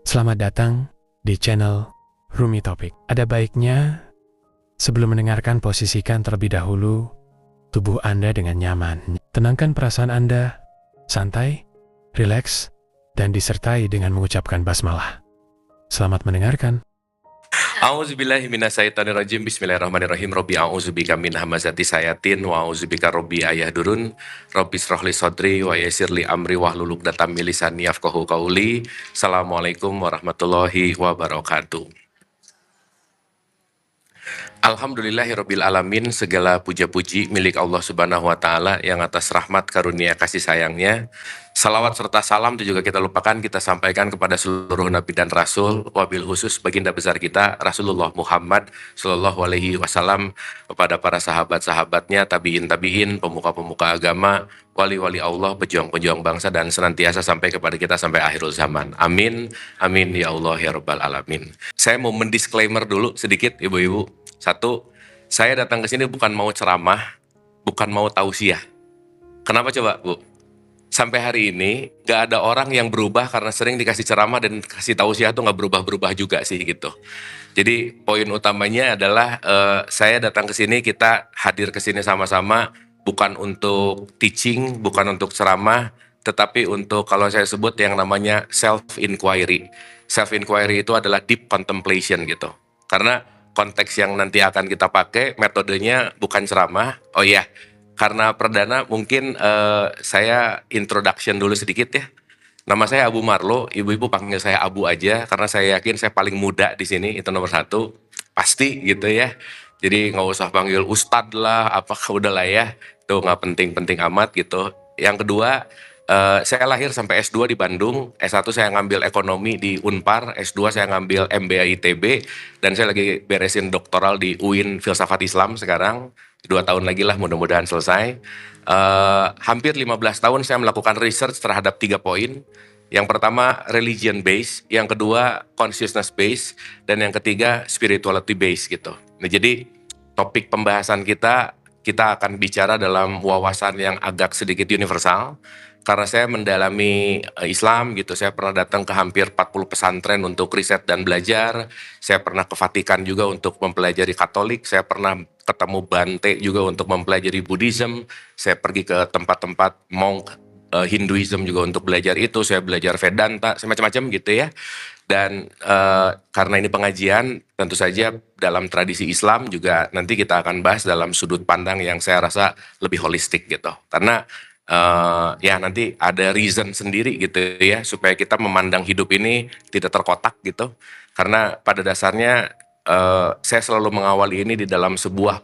Selamat datang di channel Rumi Topik. Ada baiknya sebelum mendengarkan posisikan terlebih dahulu tubuh Anda dengan nyaman. Tenangkan perasaan Anda, santai, rileks, dan disertai dengan mengucapkan basmalah. Selamat mendengarkan. A'udzubillahi minasyaitonirrajim. Bismillahirrahmanirrahim. Rabbi a'udzubika min hamazati sayatin wa a'udzubika rabbi ayahdurun. Rabbi shrahli sadri wa yassirli amri wahlul 'uqdatam min lisani yafqahu qauli. Assalamualaikum warahmatullahi wabarakatuh. Alhamdulillahirabbil alamin, segala puja-puji milik Allah Subhanahu wa taala yang atas rahmat karunia kasih sayangnya. Salawat serta salam itu juga kita lupakan, kita sampaikan kepada seluruh nabi dan rasul, wabil khusus baginda besar kita Rasulullah Muhammad sallallahu alaihi wasallam, kepada para sahabat-sahabatnya, tabiin, pemuka-pemuka agama, wali-wali Allah, pejuang-pejuang bangsa, dan senantiasa sampai kepada kita sampai akhirul zaman. Amin, amin ya Allah ya rabbal alamin. Saya mau mendisklaimer dulu sedikit, ibu-ibu. Satu, saya datang ke sini bukan mau ceramah, bukan mau tausiah. Kenapa coba, Bu? Sampai hari ini gak ada orang yang berubah karena sering dikasih ceramah dan kasih tausiah tuh gak berubah-berubah juga sih gitu. Jadi poin utamanya adalah saya datang ke sini, kita hadir ke sini sama-sama bukan untuk teaching, bukan untuk ceramah, tetapi untuk, kalau saya sebut, yang namanya self-inquiry. Self-inquiry itu adalah deep contemplation gitu. Karena konteks yang nanti akan kita pakai, metodenya bukan ceramah. Oh iya, karena perdana mungkin saya introduction dulu sedikit ya. Nama saya Abu Marlo, ibu-ibu panggil saya Abu aja, karena saya yakin saya paling muda di sini, itu nomor satu, pasti gitu ya. Jadi nggak usah panggil Ustadz lah, apakah udah lah ya, itu nggak penting-penting amat gitu. Yang kedua, saya lahir sampai S2 di Bandung, S1 saya ngambil ekonomi di Unpar, S2 saya ngambil MBA ITB, dan saya lagi beresin doktoral di UIN Filsafat Islam sekarang. 2 tahun lagi lah mudah-mudahan selesai. Hampir 15 tahun saya melakukan research terhadap 3 poin. Yang pertama religion based, yang kedua consciousness based, dan yang ketiga spirituality based gitu. Nah, jadi topik pembahasan kita akan bicara dalam wawasan yang agak sedikit universal. Karena saya mendalami Islam gitu, saya pernah datang ke hampir 40 pesantren untuk riset dan belajar. Saya pernah ke Vatikan juga untuk mempelajari Katolik. Saya pernah ketemu Bante juga untuk mempelajari Buddhism. Saya pergi ke tempat-tempat monk Hinduism juga untuk belajar itu. Saya belajar Vedanta, semacam-macam gitu ya. Dan karena ini pengajian, tentu saja dalam tradisi Islam juga nanti kita akan bahas dalam sudut pandang yang saya rasa lebih holistik gitu. Karena ya nanti ada reason sendiri gitu ya, supaya kita memandang hidup ini tidak terkotak gitu. Karena pada dasarnya saya selalu mengawali ini di dalam sebuah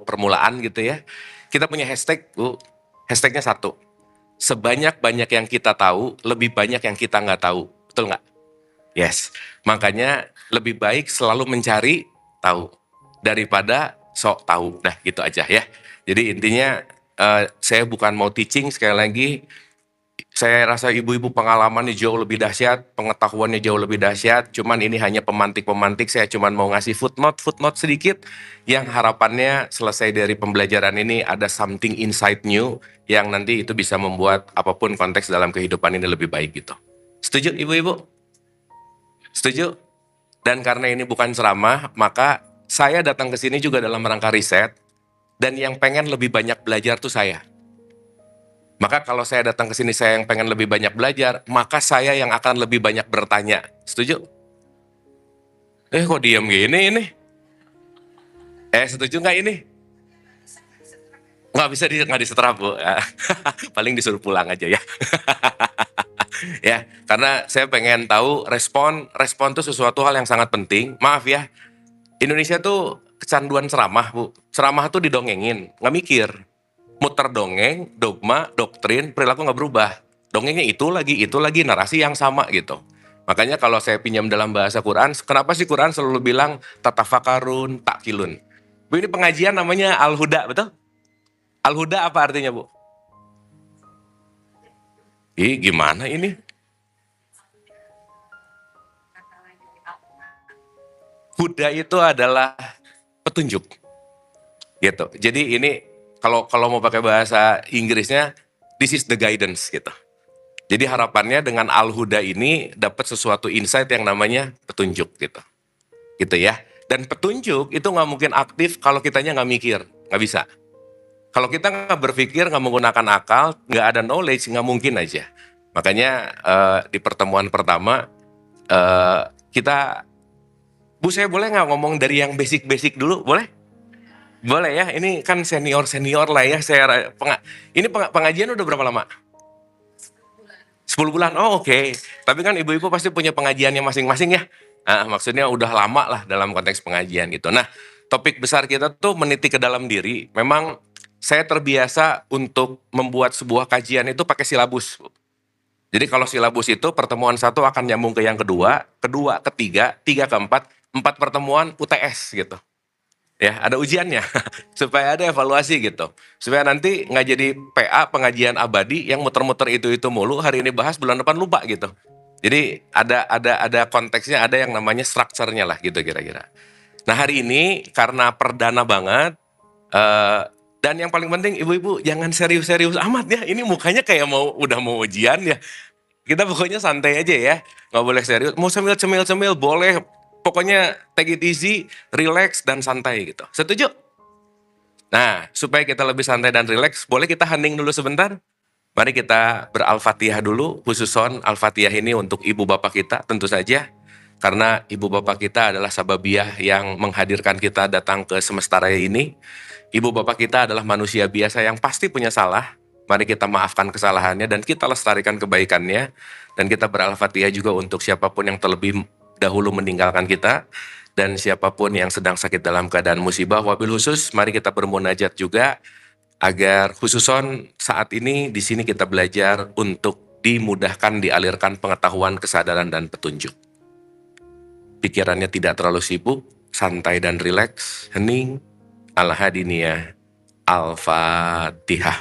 permulaan gitu ya. Kita punya hashtag, Bu. Hashtagnya satu. Sebanyak-banyak yang kita tahu, lebih banyak yang kita nggak tahu. Betul nggak? Yes. Makanya lebih baik selalu mencari tahu daripada sok tahu. Nah gitu aja ya. Jadi intinya saya bukan mau teaching, sekali lagi saya rasa ibu-ibu pengalamannya jauh lebih dahsyat, pengetahuannya jauh lebih dahsyat, cuman ini hanya pemantik-pemantik. Saya cuman mau ngasih footnote sedikit, yang harapannya selesai dari pembelajaran ini ada something inside new, yang nanti itu bisa membuat apapun konteks dalam kehidupan ini lebih baik gitu. Setuju ibu-ibu? Setuju? Dan karena ini bukan ceramah, maka saya datang ke sini juga dalam rangka riset, dan yang pengen lebih banyak belajar tuh saya. Maka kalau saya datang ke sini saya yang pengen lebih banyak belajar, maka saya yang akan lebih banyak bertanya. Setuju? Kok diam gini ini? Setuju nggak ini? Nggak bisa nggak disetrap, Bu. Paling disuruh pulang aja ya. Ya, karena saya pengen tahu respon itu sesuatu hal yang sangat penting. Maaf ya, Indonesia tuh kecanduan ceramah, Bu. Ceramah tuh didongengin, nggak mikir. Muter dongeng, dogma, doktrin, perilaku nggak berubah. Dongengnya itu lagi, narasi yang sama gitu. Makanya kalau saya pinjam dalam bahasa Quran, kenapa sih Quran selalu bilang tatafakarun, takilun? Bu, ini pengajian namanya Al-Huda, betul? Al-Huda apa artinya, Bu? Gimana ini? Huda itu adalah petunjuk. Gitu. Jadi ini kalau mau pakai bahasa Inggrisnya, this is the guidance gitu. Jadi harapannya dengan Al-Huda ini dapat sesuatu insight yang namanya petunjuk gitu. Gitu ya. Dan petunjuk itu nggak mungkin aktif kalau kitanya nggak mikir, nggak bisa. Kalau kita nggak berpikir, nggak menggunakan akal, nggak ada knowledge, nggak mungkin aja. Makanya di pertemuan pertama kita, Bu, saya boleh nggak ngomong dari yang basic-basic dulu, boleh? Boleh ya, ini kan senior-senior lah ya. Ini pengajian udah berapa lama? 10 bulan, oh oke. Tapi kan ibu-ibu pasti punya pengajiannya masing-masing ya. Maksudnya udah lama lah dalam konteks pengajian gitu. Nah, topik besar kita tuh meniti ke dalam diri. Memang saya terbiasa untuk membuat sebuah kajian itu pakai silabus. Jadi kalau silabus itu pertemuan satu akan nyambung ke yang kedua, kedua, ketiga, tiga, keempat, 4 pertemuan UTS gitu. Ya, ada ujiannya supaya ada evaluasi gitu. Supaya nanti nggak jadi PA pengajian abadi yang muter-muter itu mulu, hari ini bahas bulan depan lupa gitu. Jadi ada konteksnya, ada yang namanya strukturnya lah gitu kira-kira. Nah, hari ini karena perdana banget dan yang paling penting ibu-ibu jangan serius-serius amat ya. Ini mukanya kayak udah mau ujian ya. Kita pokoknya santai aja ya, nggak boleh serius. Mau cemil-cemil boleh, pokoknya take it easy, relax dan santai gitu. Setuju? Nah, supaya kita lebih santai dan relax, boleh kita hening dulu sebentar? Mari kita ber-Al-Fatihah dulu, khususon Al-Fatihah ini untuk ibu bapak kita tentu saja. Karena ibu bapak kita adalah sababiah yang menghadirkan kita datang ke semesta raya ini. Ibu bapak kita adalah manusia biasa yang pasti punya salah. Mari kita maafkan kesalahannya dan kita lestarikan kebaikannya. Dan kita ber-Al-Fatihah juga untuk siapapun yang terlebih dahulu meninggalkan kita. Dan siapapun yang sedang sakit dalam keadaan musibah. Wabil khusus, mari kita bermunajat juga agar khususon saat ini di sini kita belajar untuk dimudahkan dialirkan pengetahuan, kesadaran dan petunjuk. Pikirannya tidak terlalu sibuk, santai dan rileks, hening. Al-Hadiniyah, Al-Fatihah.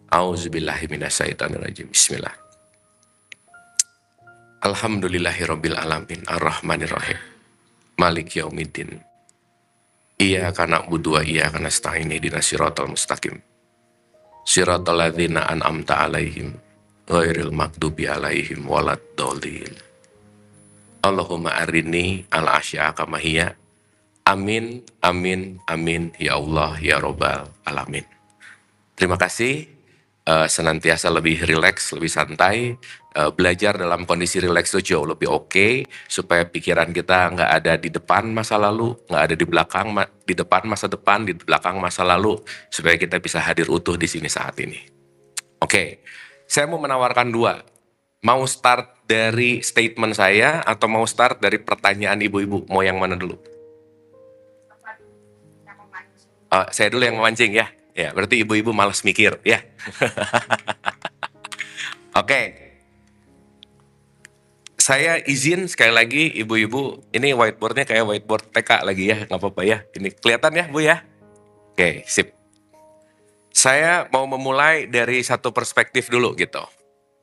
Auzubillahi minasyaitonirrajim. Bismillah. Alhamdulillahirabbil alamin, arrahmanirrahim. Malik yaumiddin. Iyyaka na'budu wa iyyaka nasta'in, ihdinas siratal mustaqim. Siratal ladzina an'amta 'alaihim ghairil maghdubi 'alaihim waladdallin. Allahumma arini al-asya'a kama hiya. Amin, amin, amin, ya Allah, ya Rabbal alamin. Terima kasih, senantiasa lebih rileks, lebih santai, belajar dalam kondisi rileks itu jauh lebih oke, supaya pikiran kita nggak ada di depan masa lalu, nggak ada di belakang, di depan masa depan, di belakang masa lalu, supaya kita bisa hadir utuh di sini saat ini. Oke, saya mau menawarkan dua. Mau start dari statement saya atau mau start dari pertanyaan ibu-ibu? Mau yang mana dulu? Saya dulu yang memancing ya. Ya, berarti ibu-ibu malas mikir ya. Oke. Saya izin sekali lagi ibu-ibu, ini whiteboardnya kayak whiteboard TK lagi ya, nggak apa-apa ya. Ini kelihatan ya Bu ya? Oke, sip. Saya mau memulai dari satu perspektif dulu gitu.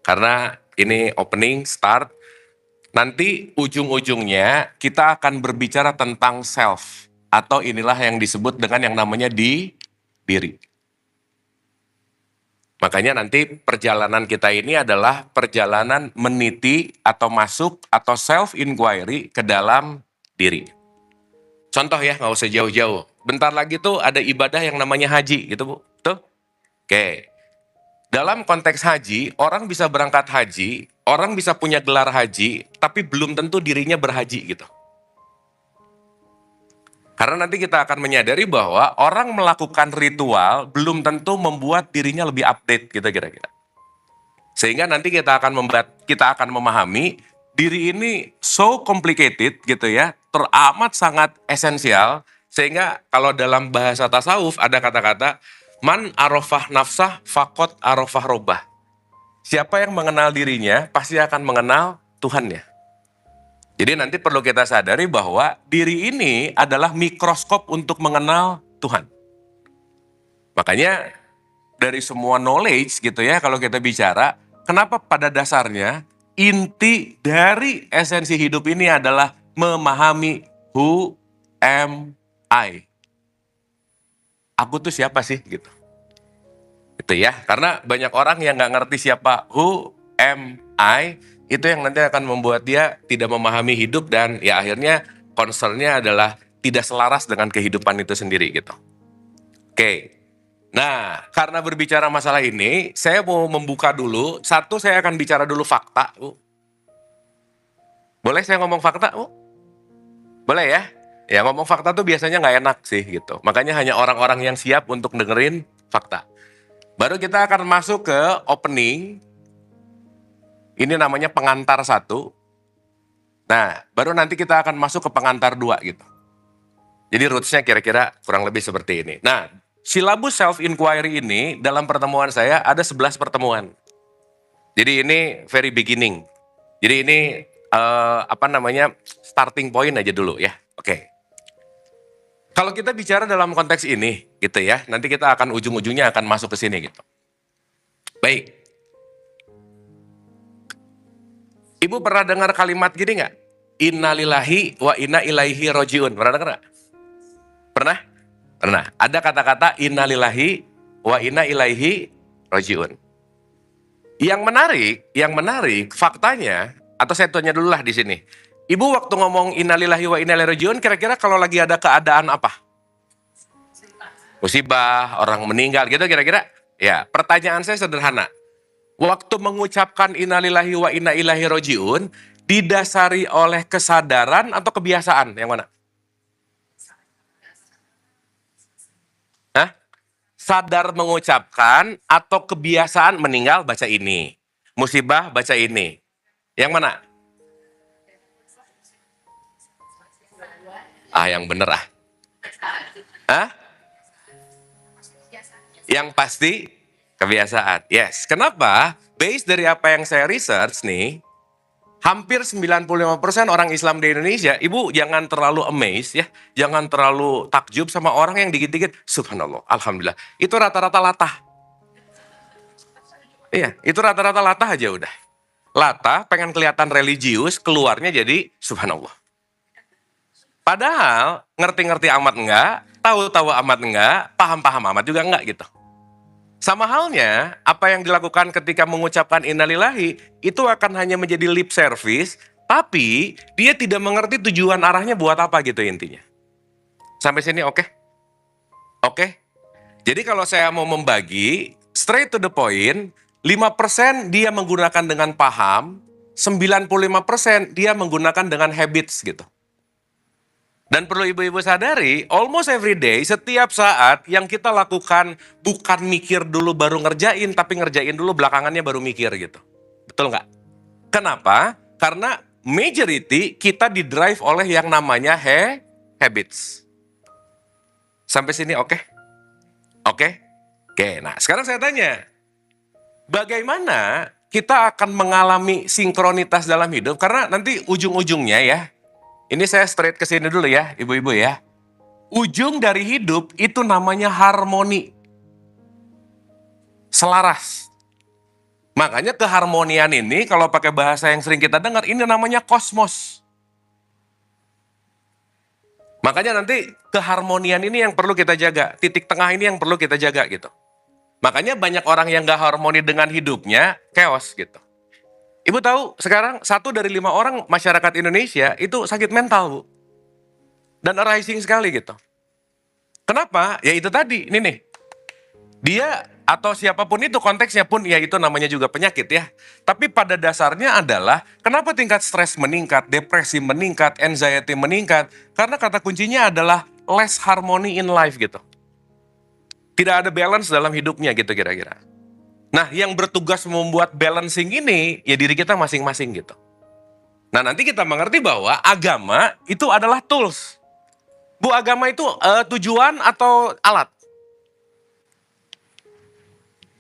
Karena ini opening, start. Nanti ujung-ujungnya kita akan berbicara tentang self. Atau inilah yang disebut dengan yang namanya diri. Makanya nanti perjalanan kita ini adalah perjalanan meniti atau masuk atau self-inquiry ke dalam diri. Contoh ya, nggak usah jauh-jauh. Bentar lagi tuh ada ibadah yang namanya haji gitu Bu. Tuh. Oke. Dalam konteks haji, orang bisa berangkat haji, orang bisa punya gelar haji, tapi belum tentu dirinya berhaji gitu. Karena nanti kita akan menyadari bahwa orang melakukan ritual belum tentu membuat dirinya lebih update gitu kira-kira. Sehingga nanti kita akan memahami diri ini so complicated gitu ya, teramat sangat esensial, sehingga kalau dalam bahasa tasawuf ada kata-kata man arafah nafsah fakot arafah robah. Siapa yang mengenal dirinya pasti akan mengenal Tuhannya. Jadi nanti perlu kita sadari bahwa diri ini adalah mikroskop untuk mengenal Tuhan. Makanya dari semua knowledge gitu ya, kalau kita bicara, kenapa pada dasarnya inti dari esensi hidup ini adalah memahami who am I. Aku tuh siapa sih gitu. Gitu ya, karena banyak orang yang nggak ngerti siapa who am I, itu yang nanti akan membuat dia tidak memahami hidup dan ya akhirnya concernnya adalah tidak selaras dengan kehidupan itu sendiri gitu. Oke. Nah, karena berbicara masalah ini, saya mau membuka dulu. Satu, saya akan bicara dulu fakta, Bu. Boleh saya ngomong fakta, Bu? Boleh ya? Ya, ngomong fakta tuh biasanya nggak enak sih gitu. Makanya hanya orang-orang yang siap untuk dengerin fakta. Baru kita akan masuk ke opening. Ini namanya pengantar 1. Nah, baru nanti kita akan masuk ke pengantar 2 gitu. Jadi roots-nya kira-kira kurang lebih seperti ini. Nah, silabus self-inquiry ini dalam pertemuan saya ada 11 pertemuan. Jadi ini very beginning. Jadi ini starting point aja dulu ya. Oke. Kalau kita bicara dalam konteks ini gitu ya, nanti kita akan ujung-ujungnya akan masuk ke sini gitu. Baik. Ibu pernah dengar kalimat gini nggak? Innalillahi wa inna ilaihi rojiun. Pernah dengar nggak? Pernah? Pernah. Ada kata-kata innalillahi wa inna ilaihi rojiun. Yang menarik faktanya, atau saya tanya dulu lah di sini. Ibu waktu ngomong innalillahi wa inna ilaihi rojiun, kira-kira kalau lagi ada keadaan apa? Musibah, orang meninggal gitu kira-kira? Ya, pertanyaan saya sederhana. Waktu mengucapkan innalillahi wa inna ilaihi rojiun, didasari oleh kesadaran atau kebiasaan? Yang mana? Hah? Sadar mengucapkan atau kebiasaan meninggal baca ini. Musibah baca ini. Yang mana? Yang bener ah. Hah? Yang pasti kebiasaan. Yes. Kenapa? Based dari apa yang saya research nih, hampir 95% orang Islam di Indonesia, ibu jangan terlalu amazed ya, jangan terlalu takjub sama orang yang dikit-dikit, subhanallah, alhamdulillah. Itu rata-rata latah. Iya, itu rata-rata latah aja udah. Latah, pengen kelihatan religius, keluarnya jadi subhanallah. Padahal ngerti-ngerti amat enggak, tahu-tahu amat enggak, paham-paham amat juga enggak gitu. Sama halnya, apa yang dilakukan ketika mengucapkan innalillahi, itu akan hanya menjadi lip service, tapi dia tidak mengerti tujuan arahnya buat apa gitu intinya. Sampai sini oke? Oke? Jadi kalau saya mau membagi, straight to the point, 5% dia menggunakan dengan paham, 95% dia menggunakan dengan habits gitu. Dan perlu ibu-ibu sadari, almost every day, setiap saat yang kita lakukan bukan mikir dulu baru ngerjain, tapi ngerjain dulu belakangannya baru mikir gitu. Betul nggak? Kenapa? Karena majority kita didrive oleh yang namanya habits. Sampai sini oke? Oke? Oke, nah sekarang saya tanya, bagaimana kita akan mengalami sinkronitas dalam hidup? Karena nanti ujung-ujungnya ya, ini saya straight ke sini dulu ya, ibu-ibu ya. Ujung dari hidup itu namanya harmoni. Selaras. Makanya keharmonian ini kalau pakai bahasa yang sering kita dengar, ini namanya kosmos. Makanya nanti keharmonian ini yang perlu kita jaga. Titik tengah ini yang perlu kita jaga gitu. Makanya banyak orang yang gak harmoni dengan hidupnya, chaos gitu. Ibu tahu sekarang 1 dari 5 orang masyarakat Indonesia itu sakit mental, Bu. Dan arising sekali gitu. Kenapa? Ya itu tadi, ini nih. Dia atau siapapun itu konteksnya pun ya itu namanya juga penyakit ya. Tapi pada dasarnya adalah kenapa tingkat stres meningkat, depresi meningkat, anxiety meningkat? Karena kata kuncinya adalah less harmony in life gitu. Tidak ada balance dalam hidupnya gitu kira-kira. Nah, yang bertugas membuat balancing ini, ya diri kita masing-masing gitu. Nah, nanti kita mengerti bahwa agama itu adalah tools. Bu, agama itu tujuan atau alat?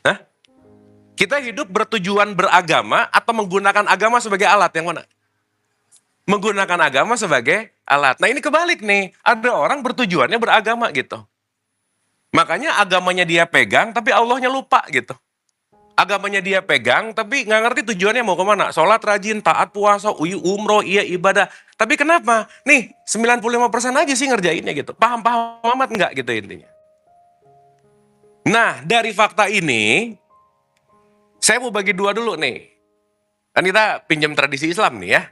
Hah? Kita hidup bertujuan beragama atau menggunakan agama sebagai alat? Yang mana? Menggunakan agama sebagai alat. Nah, ini kebalik nih. Ada orang bertujuannya beragama gitu. Makanya agamanya dia pegang, tapi Allahnya lupa gitu. Agamanya dia pegang, tapi nggak ngerti tujuannya mau kemana. Sholat rajin, taat puasa, umroh, iya ibadah. Tapi kenapa? Nih, 95% aja sih ngerjainnya gitu. Paham-paham amat nggak gitu intinya. Nah, dari fakta ini, saya mau bagi 2 dulu nih. Kan kita pinjam tradisi Islam nih ya.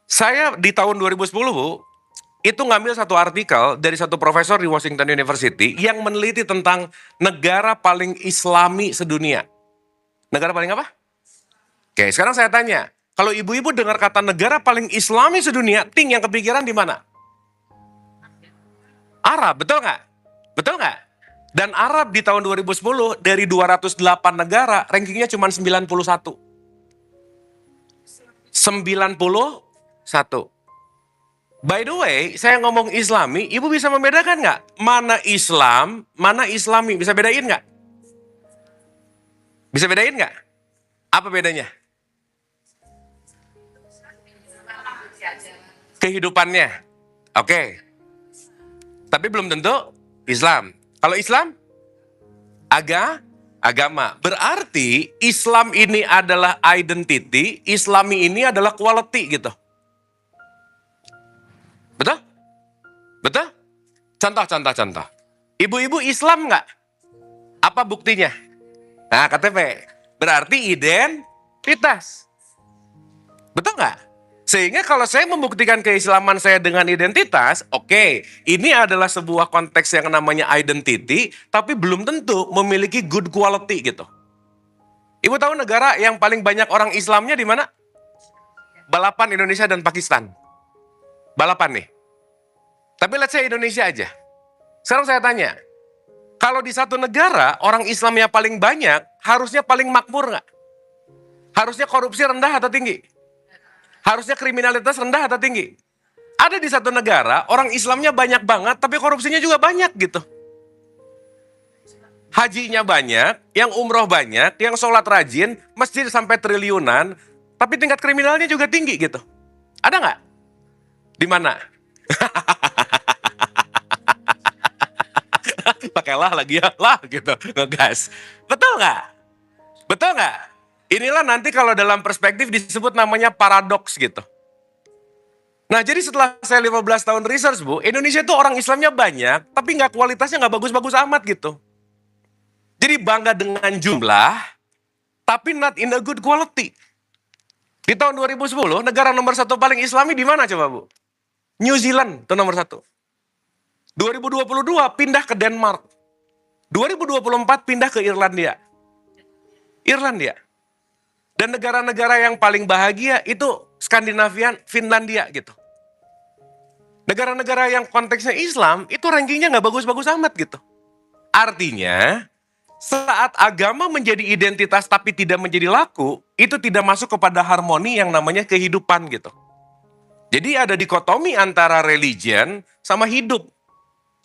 Saya di tahun 2010, Bu, itu ngambil satu artikel dari satu profesor di Washington University yang meneliti tentang negara paling Islami sedunia. Negara paling apa? Oke, sekarang saya tanya, kalau ibu-ibu dengar kata negara paling Islami sedunia, ting yang kepikiran di mana? Arab, betul nggak? Betul nggak? Dan Arab di tahun 2010 dari 208 negara, rankingnya cuma 91. 91. By the way, saya ngomong Islami, ibu bisa membedakan nggak? Mana Islam, mana Islami? Bisa bedain nggak? Bisa bedain nggak? Apa bedanya? Kehidupannya. Oke. Tapi belum tentu Islam. Kalau Islam? Agama. Berarti Islam ini adalah identity, Islami ini adalah quality gitu. Betul? Betul? Contoh. Ibu-ibu Islam nggak? Apa buktinya? Nah, KTP. Berarti identitas. Betul nggak? Sehingga kalau saya membuktikan keislaman saya dengan identitas, oke, ini adalah sebuah konteks yang namanya identity, tapi belum tentu memiliki good quality gitu. Ibu tahu negara yang paling banyak orang Islamnya di mana? Balapan Indonesia dan Pakistan. Balapan nih. Tapi let's say Indonesia aja. Sekarang saya tanya, kalau di satu negara orang Islamnya paling banyak, harusnya paling makmur nggak? Harusnya korupsi rendah atau tinggi? Harusnya kriminalitas rendah atau tinggi? Ada di satu negara, orang Islamnya banyak banget, tapi korupsinya juga banyak gitu. Hajinya banyak, yang umroh banyak, yang sholat rajin, masjid sampai triliunan, tapi tingkat kriminalnya juga tinggi gitu. Ada nggak? Di mana? Pakailah lagi ya, lah gitu, ngegas. Betul nggak? Betul nggak? Inilah nanti kalau dalam perspektif disebut namanya paradoks gitu. Nah jadi setelah saya 15 tahun research, Bu, Indonesia itu orang Islamnya banyak, tapi nggak kualitasnya nggak bagus-bagus amat gitu. Jadi bangga dengan jumlah, tapi not in a good quality. Di tahun 2010, negara nomor 1 paling Islami di mana coba, Bu? New Zealand, itu nomor 1. 2022 pindah ke Denmark. 2024 pindah ke Irlandia. Dan negara-negara yang paling bahagia itu Skandinavian, Finlandia gitu. Negara-negara yang konteksnya Islam itu rankingnya nggak bagus-bagus amat gitu. Artinya saat agama menjadi identitas tapi tidak menjadi laku, itu tidak masuk kepada harmoni yang namanya kehidupan gitu. Jadi ada dikotomi antara religion sama hidup.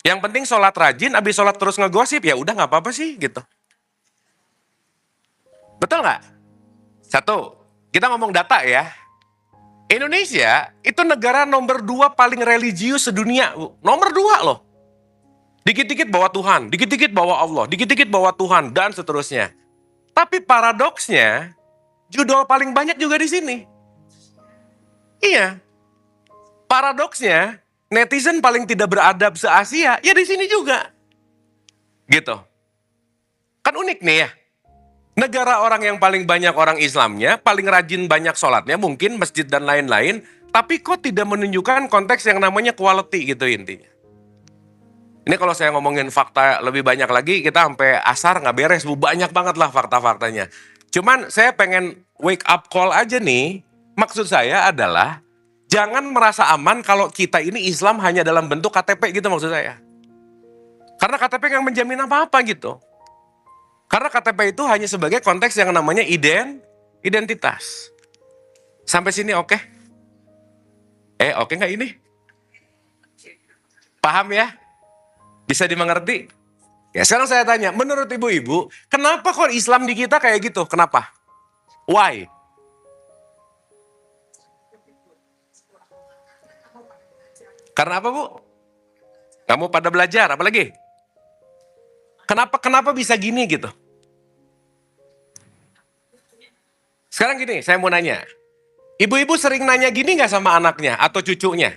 Yang penting sholat rajin, abis sholat terus ngegosip, ya udah nggak apa-apa sih gitu. Betul nggak? Satu, kita ngomong data ya. Indonesia itu negara nomor 2 paling religius sedunia. Nomor 2 loh. Dikit-dikit bawa Tuhan, dikit-dikit bawa Allah, dikit-dikit bawa Tuhan, dan seterusnya. Tapi paradoksnya, judul paling banyak juga di sini. Iya. Paradoksnya, netizen paling tidak beradab se-Asia, ya di sini juga. Gitu. Kan unik nih ya. Negara orang yang paling banyak orang Islamnya, paling rajin banyak sholatnya, mungkin masjid dan lain-lain, tapi kok tidak menunjukkan konteks yang namanya quality gitu intinya. Ini kalau saya ngomongin fakta lebih banyak lagi, kita sampai asar nggak beres, Bu. Banyak banget lah fakta-faktanya. Cuman saya pengen wake up call aja nih, maksud saya adalah, jangan merasa aman kalau kita ini Islam hanya dalam bentuk KTP gitu maksud saya. Karena KTP nggak menjamin apa-apa gitu. Karena KTP itu hanya sebagai konteks yang namanya identitas. Sampai sini oke? Oke nggak ini? Paham ya? Bisa dimengerti? Ya sekarang saya tanya, menurut ibu-ibu, kenapa kok Islam di kita kayak gitu? Kenapa? Why? Karena apa, Bu? Kamu pada belajar, apa lagi? Kenapa bisa gini gitu? Sekarang gini, saya mau nanya. Ibu-ibu sering nanya gini nggak sama anaknya atau cucunya?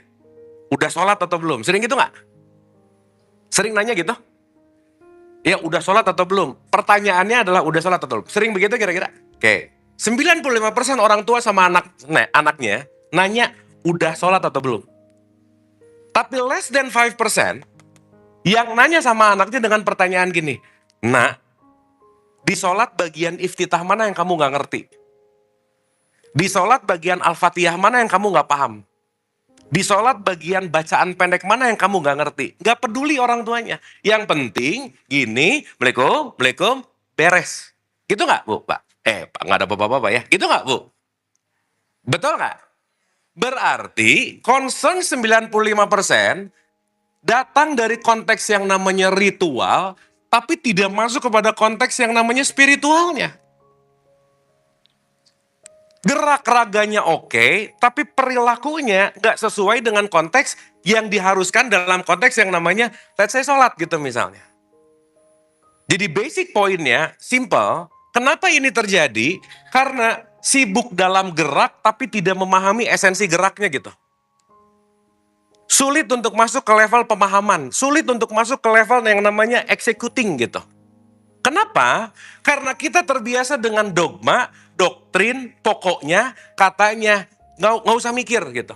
Udah sholat atau belum? Sering gitu nggak? Sering nanya gitu? Ya udah sholat atau belum? Pertanyaannya adalah udah sholat atau belum? Sering begitu kira-kira? Oke. 95% orang tua sama anaknya nanya, udah sholat atau belum? Tapi less than 5% yang nanya sama anaknya dengan pertanyaan gini, Nak, di sholat bagian iftitah mana yang kamu nggak ngerti? Di sholat bagian Al-Fatihah mana yang kamu nggak paham? Di sholat bagian bacaan pendek mana yang kamu nggak ngerti? Nggak peduli orang tuanya. Yang penting gini, Assalamualaikum, beres. Gitu nggak, Bu, Pak? Pak, nggak ada bapak-bapak ya. Gitu nggak, Bu? Betul nggak? Berarti concern 95% datang dari konteks yang namanya ritual, tapi tidak masuk kepada konteks yang namanya spiritualnya. Gerak raganya oke, tapi perilakunya nggak sesuai dengan konteks yang diharuskan dalam konteks yang namanya, let's say sholat gitu misalnya. Jadi basic poinnya, simple, kenapa ini terjadi? Karena sibuk dalam gerak, tapi tidak memahami esensi geraknya gitu. Sulit untuk masuk ke level pemahaman, sulit untuk masuk ke level yang namanya executing gitu. Kenapa? Karena kita terbiasa dengan dogma, doktrin, pokoknya, katanya, nggak usah mikir gitu.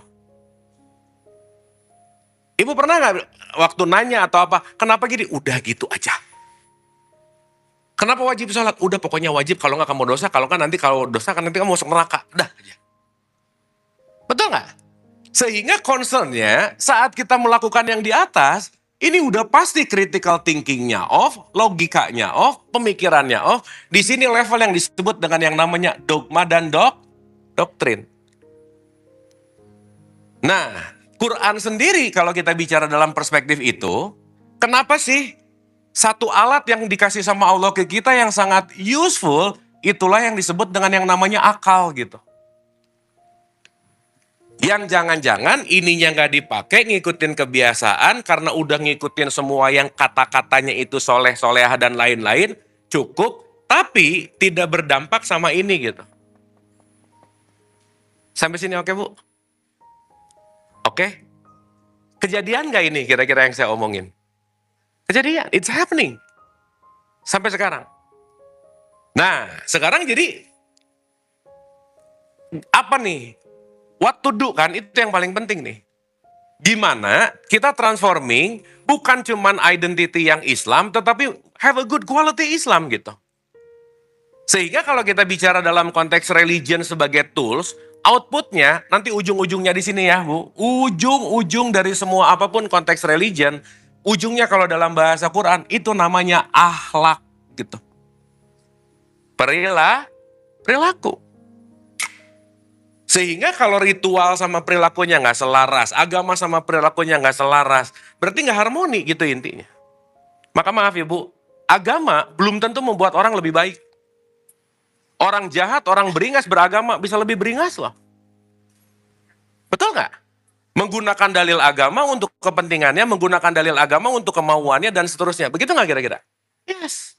Ibu pernah nggak waktu nanya atau apa, kenapa gini? Udah gitu aja. Kenapa wajib sholat? Udah pokoknya wajib, kalau nggak kamu dosa, kalau dosa kan nanti kamu masuk neraka. Udah aja. Betul nggak? Sehingga concernnya saat kita melakukan yang di atas, ini udah pasti critical thinkingnya off, logikanya off, pemikirannya off. Di sini level yang disebut dengan yang namanya dogma dan doktrin. Nah, Quran sendiri kalau kita bicara dalam perspektif itu, kenapa sih satu alat yang dikasih sama Allah ke kita yang sangat useful, itulah yang disebut dengan yang namanya akal gitu. Yang jangan-jangan ininya nggak dipakai, ngikutin kebiasaan karena udah ngikutin semua yang kata-katanya itu soleh, solehah dan lain-lain, cukup, tapi tidak berdampak sama ini gitu. Sampai sini oke, Bu? Oke? Kejadian nggak ini kira-kira yang saya omongin? Kejadian, it's happening. Sampai sekarang. Nah, sekarang jadi apa nih? What to do kan, itu yang paling penting nih. Gimana kita transforming bukan cuman identity yang Islam, tetapi have a good quality Islam gitu. Sehingga kalau kita bicara dalam konteks religion sebagai tools, outputnya nanti ujung-ujungnya di sini ya, Bu. Ujung-ujung dari semua apapun konteks religion, ujungnya kalau dalam bahasa Quran itu namanya akhlak gitu. Perilaku. Sehingga kalau ritual sama perilakunya nggak selaras, agama sama perilakunya nggak selaras, berarti nggak harmoni gitu intinya. Maka maaf ya Bu, agama belum tentu membuat orang lebih baik. Orang jahat, orang beringas beragama bisa lebih beringas loh. Betul nggak? Menggunakan dalil agama untuk kepentingannya, menggunakan dalil agama untuk kemauannya dan seterusnya. Begitu nggak kira-kira? Yes.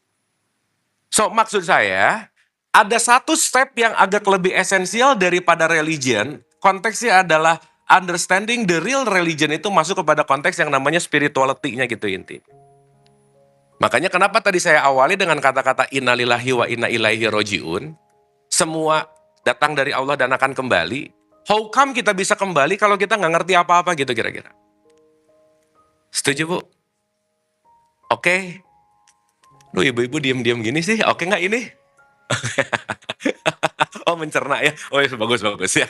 So maksud saya, ada satu step yang agak lebih esensial daripada religion. Konteksnya adalah understanding the real religion itu masuk kepada konteks yang namanya spirituality-nya gitu inti. Makanya kenapa tadi saya awali dengan kata-kata innalillahi wa inna ilaihi roji'un. Semua datang dari Allah dan akan kembali. How come kita bisa kembali kalau kita nggak ngerti apa-apa gitu kira-kira? Setuju Bu? Oke. Loh ibu-ibu diam-diam gini sih, oke nggak ini? Oh mencerna ya, oh ya, bagus ya,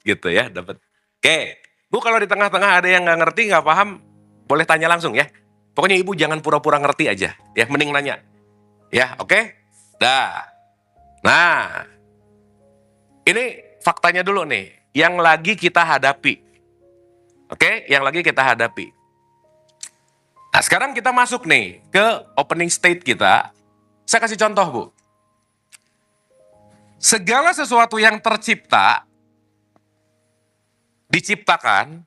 gitu ya dapat. Oke, Bu kalau di tengah-tengah ada yang nggak ngerti nggak paham, boleh tanya langsung ya. Pokoknya ibu jangan pura-pura ngerti aja, ya mending nanya, ya oke? Dah, nah ini faktanya dulu nih, yang lagi kita hadapi, oke? Yang lagi kita hadapi. Nah sekarang kita masuk nih ke opening state kita. Saya kasih contoh Bu. Segala sesuatu yang tercipta, diciptakan,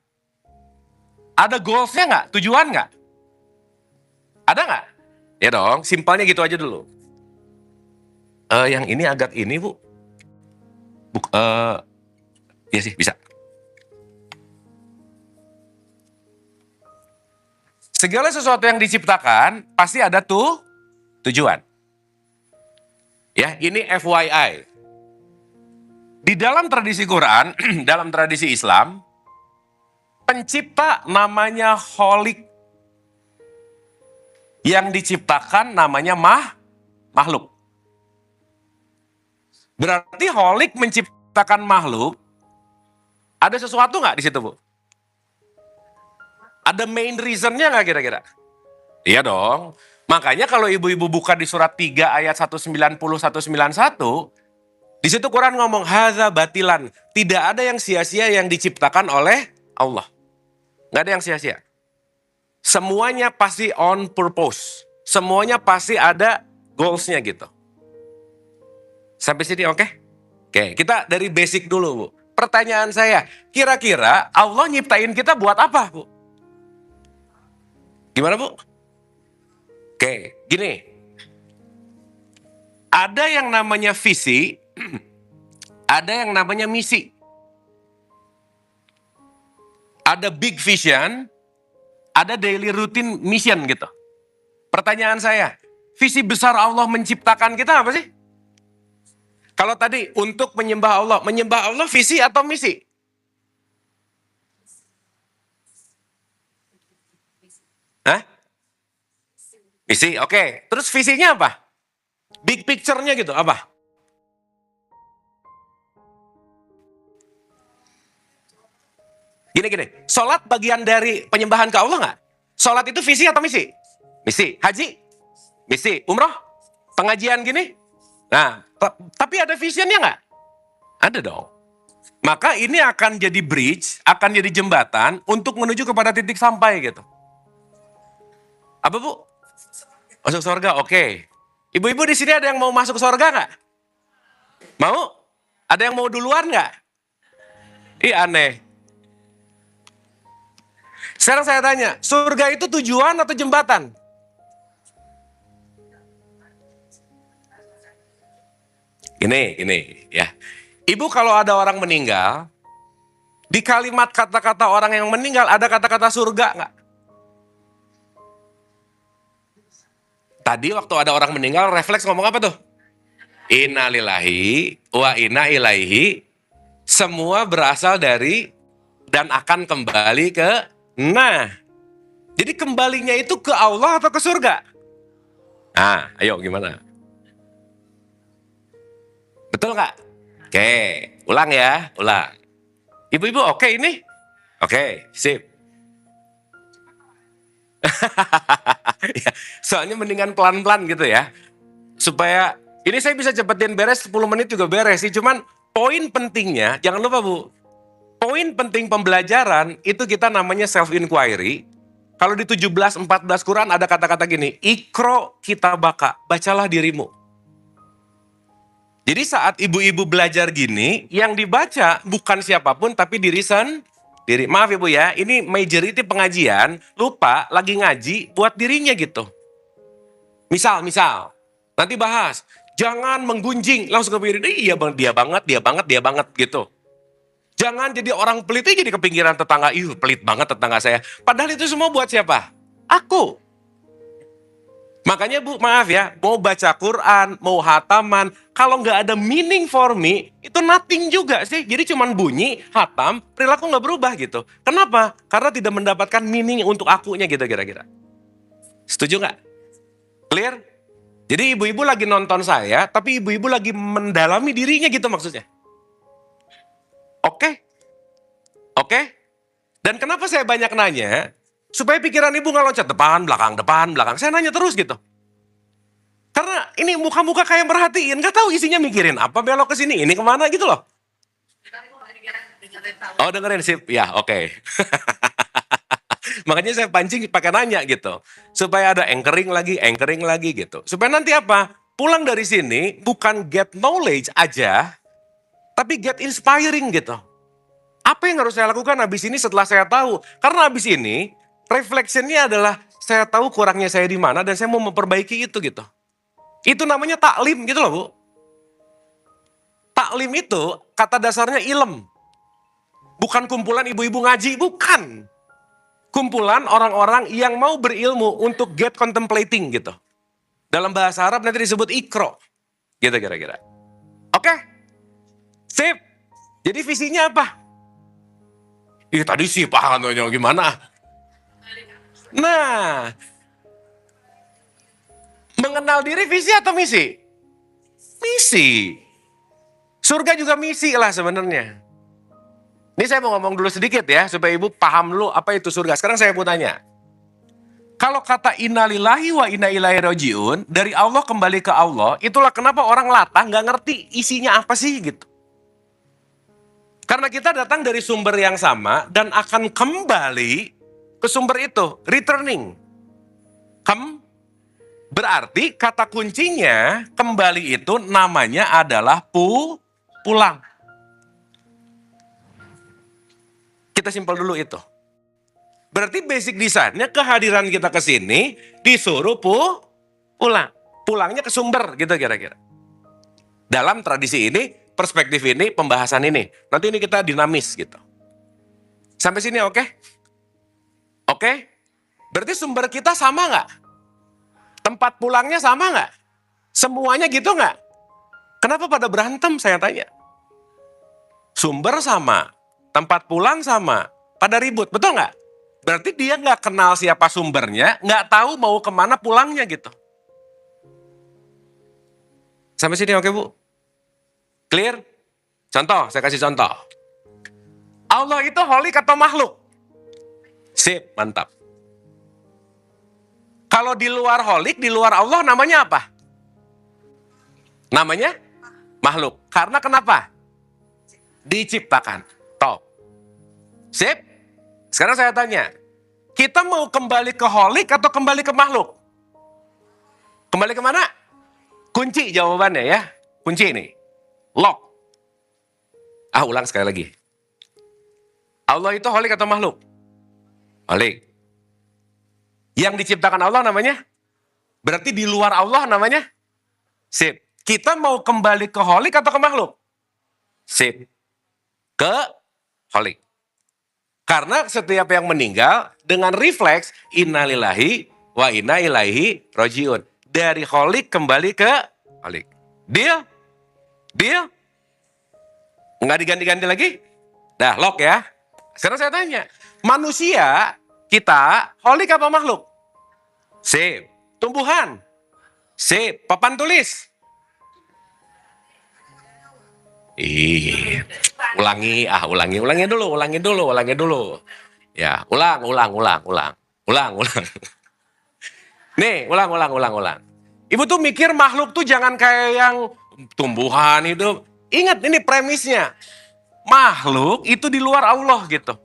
ada goalsnya nggak? Tujuan nggak? Ada nggak? Ya dong, simpelnya gitu aja dulu. Yang ini agak ini Bu. Ya sih, bisa. Segala sesuatu yang diciptakan, pasti ada tujuan. Ya, ini FYI. Di dalam tradisi Quran, dalam tradisi Islam, pencipta namanya Khalik. Yang diciptakan namanya makhluk. Berarti Khalik menciptakan makhluk. Ada sesuatu nggak di situ, Bu? Ada main reasonnya nggak kira-kira? Iya dong. Makanya kalau ibu-ibu buka di surat 3 ayat 190, 191, di situ Quran ngomong, hadza batilan. Tidak ada yang sia-sia yang diciptakan oleh Allah. Nggak ada yang sia-sia. Semuanya pasti on purpose. Semuanya pasti ada goals-nya gitu. Sampai sini oke? Oke, kita dari basic dulu, Bu. Pertanyaan saya, kira-kira Allah nyiptain kita buat apa, Bu? Gimana, Bu? Oke, gini. Ada yang namanya visi, ada yang namanya misi. Ada big vision, ada daily routine mission gitu. Pertanyaan saya, visi besar Allah menciptakan kita apa sih? Kalau tadi untuk menyembah Allah visi atau misi? Hah? Misi, oke. Terus visinya apa? Big picture-nya gitu, apa? Gini, sholat bagian dari penyembahan ke Allah nggak? Sholat itu visi atau misi? Misi. Haji? Misi. Umroh? Pengajian gini? Nah, tapi ada visionnya nggak? Ada dong. Maka ini akan jadi bridge, akan jadi jembatan untuk menuju kepada titik sampai gitu. Apa, Bu? Masuk surga, oke. Ibu-ibu di sini ada yang mau masuk surga nggak? Mau? Ada yang mau duluan nggak? Ih, aneh. Sekarang saya tanya, surga itu tujuan atau jembatan? Ini ya. Ibu kalau ada orang meninggal, di kalimat kata-kata orang yang meninggal ada kata-kata surga nggak? Tadi waktu ada orang meninggal, refleks ngomong apa tuh? Inna lillahi wa inna ilaihi. Semua berasal dari dan akan kembali ke. Nah, jadi kembalinya itu ke Allah atau ke surga? Nah, ayo gimana? Betul nggak? Oke, ulang ya, ulang. Ibu-ibu oke ini? Oke, sip. Ya, soalnya mendingan pelan-pelan gitu ya. Supaya, ini saya bisa cepetin beres 10 menit juga beres sih. Cuman poin pentingnya, jangan lupa Bu. Poin penting pembelajaran itu kita namanya self-inquiry. Kalau di 17-14 Quran ada kata-kata gini, ikro kita baka, bacalah dirimu. Jadi saat ibu-ibu belajar gini, yang dibaca bukan siapapun tapi diri sendiri. Maaf Ibu ya, ini majority pengajian, lupa lagi ngaji buat dirinya gitu. Misal, nanti bahas, jangan menggunjing, langsung kepikiran, iya bang, dia banget gitu. Jangan jadi orang pelit, jadi kepikiran tetangga, pelit banget tetangga saya. Padahal itu semua buat siapa? Aku. Makanya Bu, maaf ya, mau baca Quran, mau hataman, kalau nggak ada meaning for me, itu nothing juga sih. Jadi cuman bunyi, hatam, perilaku nggak berubah gitu. Kenapa? Karena tidak mendapatkan meaning untuk akunya gitu kira-kira. Setuju nggak? Clear? Jadi ibu-ibu lagi nonton saya, tapi ibu-ibu lagi mendalami dirinya gitu maksudnya. Oke? Dan kenapa saya banyak nanya? Supaya pikiran ibu nggak loncat depan, belakang. Saya nanya terus gitu. Karena ini muka-muka kayak merhatiin, nggak tahu isinya mikirin apa, belok ke sini, ini kemana gitu loh. Oh dengerin sip, ya oke. Makanya saya pancing pakai nanya gitu. Supaya ada anchoring lagi gitu. Supaya nanti apa? Pulang dari sini bukan get knowledge aja, tapi get inspiring gitu. Apa yang harus saya lakukan habis ini setelah saya tahu? Karena habis ini, reflectionnya adalah saya tahu kurangnya saya di mana dan saya mau memperbaiki itu gitu. Itu namanya taklim gitu loh Bu. Taklim itu kata dasarnya ilm. Bukan kumpulan ibu-ibu ngaji, bukan. Kumpulan orang-orang yang mau berilmu untuk get contemplating gitu. Dalam bahasa Arab nanti disebut ikro. Gitu kira-kira. Oke? Sip. Jadi visinya apa? Tadi sih paham gimana? Nah, mengenal diri visi atau misi? Misi. Surga juga misi lah sebenarnya. Ini saya mau ngomong dulu sedikit ya, supaya ibu paham dulu apa itu surga. Sekarang saya mau tanya. Kalau kata innalillahi wa inna ilaihi rajiun, dari Allah kembali ke Allah, itulah kenapa orang latah nggak ngerti isinya apa sih gitu. Karena kita datang dari sumber yang sama dan akan kembali ke sumber itu, returning. Berarti kata kuncinya kembali itu namanya adalah pulang. Kita simpel dulu itu. Berarti basic desainnya kehadiran kita ke sini disuruh pulang. Pulangnya ke sumber gitu kira-kira. Dalam tradisi ini, perspektif ini, pembahasan ini. Nanti ini kita dinamis gitu. Sampai sini oke? Oke? Berarti sumber kita sama nggak? Tempat pulangnya sama nggak? Semuanya gitu nggak? Kenapa pada berantem saya tanya? Sumber sama, tempat pulang sama, pada ribut, betul nggak? Berarti dia nggak kenal siapa sumbernya, nggak tahu mau kemana pulangnya gitu. Sampai sini oke Bu? Clear? Contoh, saya kasih contoh. Allah itu holik atau makhluk? Sip, mantap. Kalau di luar holik, di luar Allah namanya apa? Namanya makhluk. Karena kenapa? Diciptakan. Top. Sip? Sekarang saya tanya, kita mau kembali ke holik atau kembali ke makhluk? Kembali ke mana? Kunci jawabannya ya. Kunci ini. Lock. Ulang sekali lagi. Allah itu holik atau makhluk? Holik. Yang diciptakan Allah namanya? Berarti di luar Allah namanya? Sip. Kita mau kembali ke holik atau ke makhluk? Sip. Ke holik. Karena setiap yang meninggal dengan refleks innalillahi wa inna ilaihi rajiun. Dari holik kembali ke holik. Deal? Deal? Nggak diganti-ganti lagi? Dah, lock ya. Sekarang saya tanya, manusia kita holik apa makhluk? Sip. Tumbuhan? Sip. Papan tulis? Ulangi dulu. Ya, ulang. Nih, ulang. Ibu tuh mikir makhluk tuh jangan kayak yang tumbuhan itu. Ingat ini premisnya. Makhluk itu di luar Allah gitu.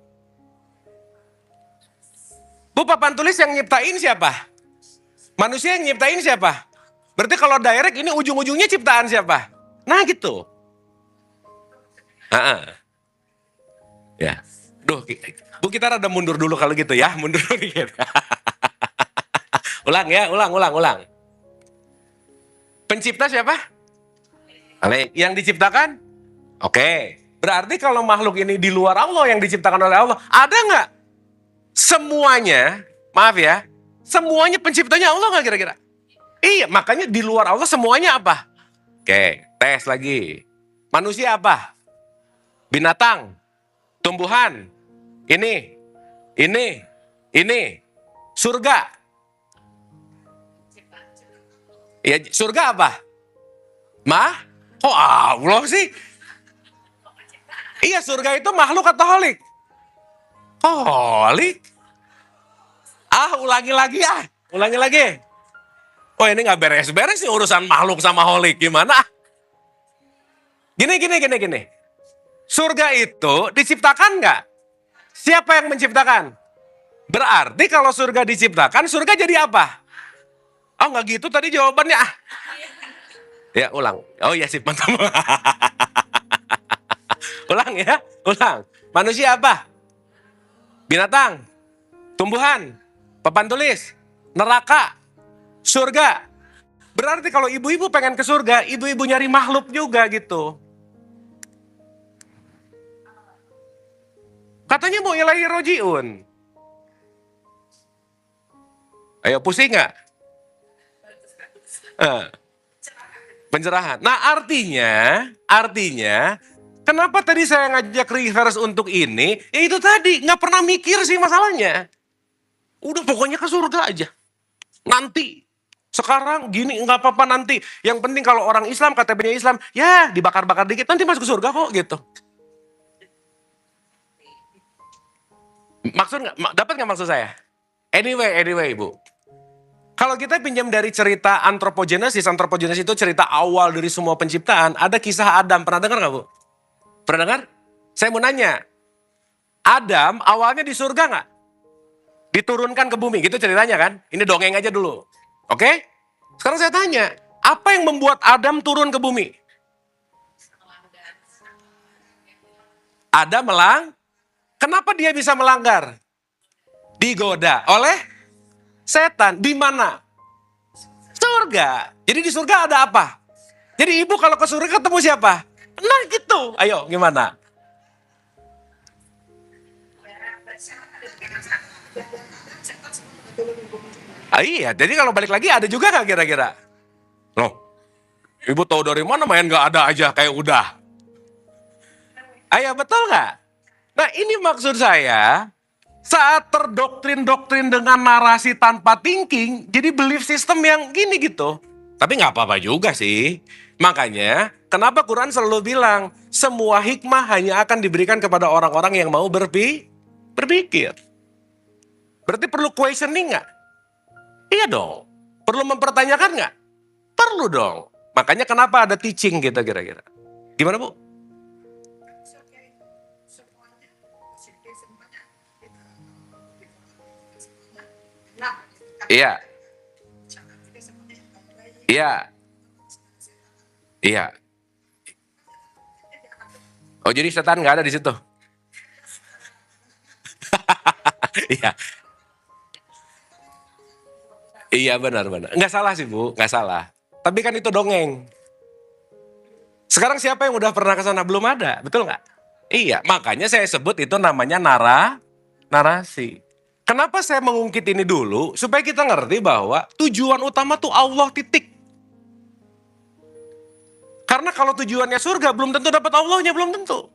Bu, papan tulis yang nyiptain siapa? Manusia yang nyiptain siapa? Berarti kalau direct ini ujung-ujungnya ciptaan siapa? Nah gitu. Ya. Duh, Bu kita rada mundur dulu kalau gitu ya. Mundur dikit. Ulang ya, ulang. Pencipta siapa? Yang diciptakan? Oke. Berarti kalau makhluk ini di luar Allah yang diciptakan oleh Allah, ada nggak? Semuanya, maaf ya, semuanya penciptanya Allah nggak kira-kira? Iya, makanya di luar Allah semuanya apa? Oke, tes lagi. Manusia apa? Binatang, tumbuhan, ini, surga. Ya, surga apa? Kok Allah sih? Iya, surga itu makhluk atau holik? Holik. Ulangi lagi. Oh, ini nggak beres-beres nih urusan makhluk sama holik. Gimana? Gini. Surga itu diciptakan nggak? Siapa yang menciptakan? Berarti kalau surga diciptakan, surga jadi apa? Nggak gitu tadi jawabannya. Ya, ulang. Oh iya, sip, mantap. Ulang. Manusia apa? Binatang, tumbuhan, papan tulis, neraka, surga. Berarti kalau ibu-ibu pengen ke surga, ibu-ibu nyari makhluk juga gitu. Katanya mau ilahi rojiun. Ayo, pusing nggak? Pencerahan. Nah, artinya Kenapa tadi saya ngajak reverse untuk ini? Ya itu tadi, nggak pernah mikir sih masalahnya. Udah pokoknya ke surga aja. Nanti. Sekarang gini, nggak apa-apa nanti. Yang penting kalau orang Islam, KTP-nya Islam, ya dibakar-bakar dikit, nanti masuk ke surga kok gitu. Maksud nggak? Dapat nggak maksud saya? Anyway, Ibu. Kalau kita pinjam dari cerita antropogenesis itu cerita awal dari semua penciptaan, ada kisah Adam. Pernah dengar nggak, Bu? Pernah dengar? Saya mau nanya. Adam awalnya di surga nggak? Diturunkan ke bumi, gitu ceritanya kan? Ini dongeng aja dulu. Oke? Sekarang saya tanya, apa yang membuat Adam turun ke bumi? Adam Kenapa dia bisa melanggar? Digoda oleh setan. Di mana? Surga. Jadi di surga ada apa? Jadi ibu kalau ke surga ketemu siapa? Nah gitu. Ayo gimana? Iya, jadi kalau balik lagi ada juga nggak kira-kira? Loh, ibu tahu dari mana main nggak ada aja kayak udah. Ayo betul nggak? Nah ini maksud saya, saat terdoktrin-doktrin dengan narasi tanpa thinking, jadi belief system yang gini gitu. Tapi nggak apa-apa juga sih. Makanya, kenapa Quran selalu bilang, semua hikmah hanya akan diberikan kepada orang-orang yang mau berpikir. Berarti perlu questioning nggak? Iya dong. Perlu mempertanyakan nggak? Perlu dong. Makanya kenapa ada teaching gitu kira-kira. Gimana Bu? Iya. Iya. Iya. Oh jadi setan nggak ada di situ? Iya. Iya benar-benar. Nggak salah sih Bu, nggak salah. Tapi kan itu dongeng. Sekarang siapa yang udah pernah ke sana? Belum ada, betul nggak? Iya, makanya saya sebut itu namanya narasi. Kenapa saya mengungkit ini dulu? Supaya kita ngerti bahwa tujuan utama tuh Allah titik. Karena kalau tujuannya surga, belum tentu dapat Allahnya, belum tentu.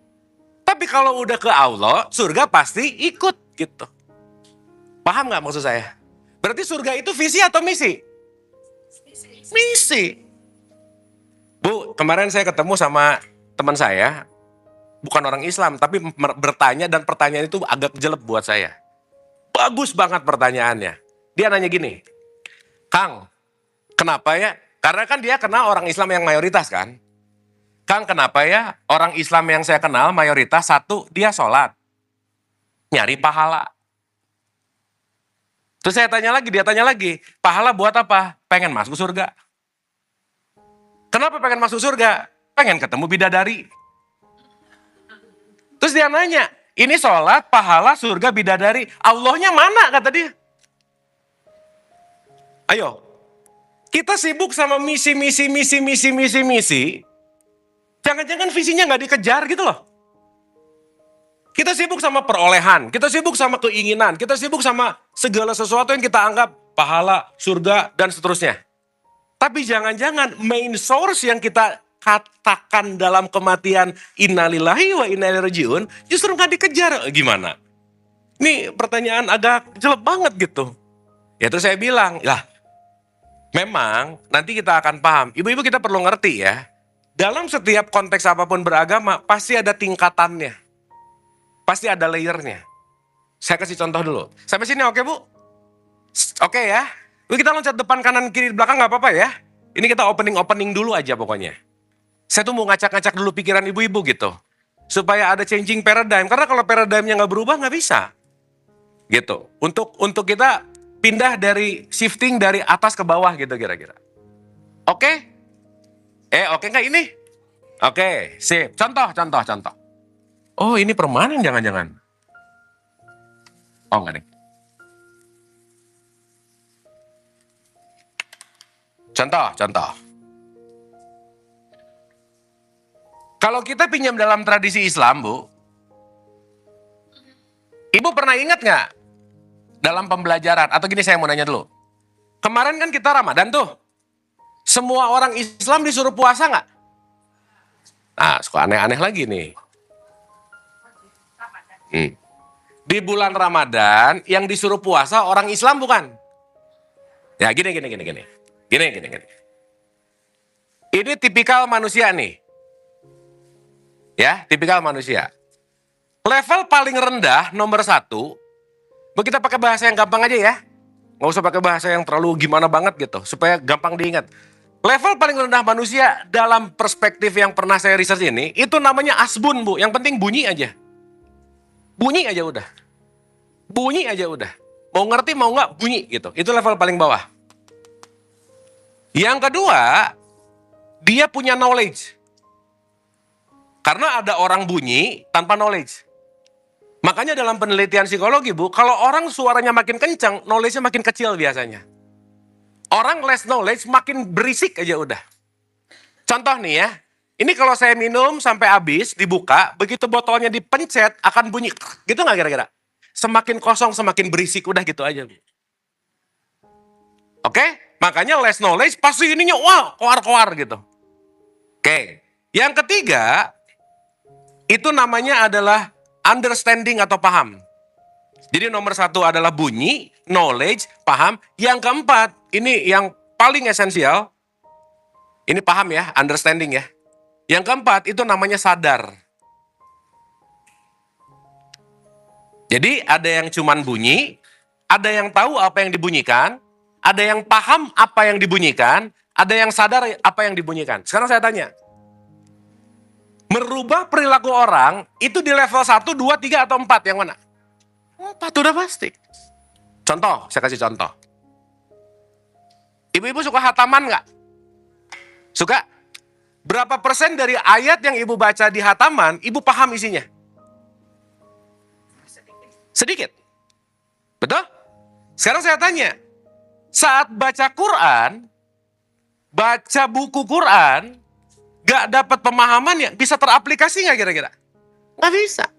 Tapi kalau udah ke Allah, surga pasti ikut gitu. Paham nggak maksud saya? Berarti surga itu visi atau misi? Misi. Bu, kemarin saya ketemu sama teman saya, bukan orang Islam, tapi bertanya dan pertanyaan itu agak jelek buat saya. Bagus banget pertanyaannya. Dia nanya gini, Kang, kenapa ya? Karena kan dia kenal orang Islam yang mayoritas kan. Kang, kenapa ya orang Islam yang saya kenal mayoritas satu, dia sholat. Nyari pahala. Terus saya tanya lagi, dia tanya lagi, pahala buat apa? Pengen masuk surga. Kenapa pengen masuk surga? Pengen ketemu bidadari. Terus dia nanya, ini sholat, pahala, surga, bidadari. Allahnya mana kata dia? Ayo, kita sibuk sama misi. Jangan-jangan visinya nggak dikejar gitu loh. Kita sibuk sama perolehan, kita sibuk sama keinginan, kita sibuk sama segala sesuatu yang kita anggap pahala, surga, dan seterusnya. Tapi jangan-jangan main source yang kita katakan dalam kematian innalillahi wa inna ilaihi rajiun justru nggak dikejar. Gimana? Ini pertanyaan agak jelek banget gitu. Ya terus saya bilang, lah memang nanti kita akan paham. Ibu-ibu kita perlu ngerti ya. Dalam setiap konteks apapun beragama pasti ada tingkatannya. Pasti ada layernya. Saya kasih contoh dulu. Sampai sini oke Bu? Oke ya. Lalu kita loncat depan kanan kiri belakang nggak apa-apa ya. Ini kita opening dulu aja pokoknya. Saya tuh mau ngacak-ngacak dulu pikiran ibu-ibu gitu. Supaya ada changing paradigm. Karena kalau paradigmnya nggak berubah nggak bisa. Gitu. Untuk kita pindah dari shifting dari atas ke bawah gitu kira-kira. Oke? Oke nggak ini? Oke, sip. Contoh. Oh ini permanen jangan-jangan. Oh enggak nih. Contoh. Kalau kita pinjam dalam tradisi Islam, Bu, Ibu pernah ingat nggak dalam pembelajaran? Atau gini saya mau nanya dulu. Kemarin kan kita Ramadan tuh. Semua orang Islam disuruh puasa nggak? Nah, suka aneh-aneh lagi nih. Di bulan Ramadan yang disuruh puasa orang Islam bukan? Ya gini. Ini tipikal manusia nih. Ya, tipikal manusia. Level paling rendah nomor 1, kita pakai bahasa yang gampang aja ya. Nggak usah pakai bahasa yang terlalu gimana banget gitu, supaya gampang diingat. Level paling rendah manusia dalam perspektif yang pernah saya research ini, itu namanya asbun, Bu. Yang penting bunyi aja. Bunyi aja udah. Bunyi aja udah. Mau ngerti mau nggak, bunyi gitu. Itu level paling bawah. Yang kedua, dia punya knowledge. Karena ada orang bunyi tanpa knowledge. Makanya dalam penelitian psikologi, Bu, kalau orang suaranya makin kencang, knowledge-nya makin kecil biasanya. Orang less knowledge makin berisik aja udah. Contoh nih ya, ini kalau saya minum sampai habis, dibuka, begitu botolnya dipencet, akan bunyi. Gitu nggak kira-kira? Semakin kosong, semakin berisik, udah gitu aja. Oke? Makanya less knowledge, pasti ininya, wah, koar-koar gitu. Oke. Yang ketiga, itu namanya adalah understanding atau paham. Jadi nomor 1 adalah bunyi, knowledge, paham. Yang keempat, ini yang paling esensial. Ini paham ya, understanding ya. Yang keempat, itu namanya sadar. Jadi ada yang cuman bunyi, ada yang tahu apa yang dibunyikan, ada yang paham apa yang dibunyikan, ada yang sadar apa yang dibunyikan. Sekarang saya tanya, merubah perilaku orang itu di level 1, 2, 3, atau 4? Yang mana? 4 udah pasti. Contoh, saya kasih contoh. Ibu-ibu suka hataman nggak? Suka? Berapa persen dari ayat yang ibu baca di hataman, ibu paham isinya? Sedikit. Betul? Sekarang saya tanya, saat baca Quran, baca buku Quran, gak dapat pemahamannya, bisa teraplikasi gak kira-kira? Gak bisa.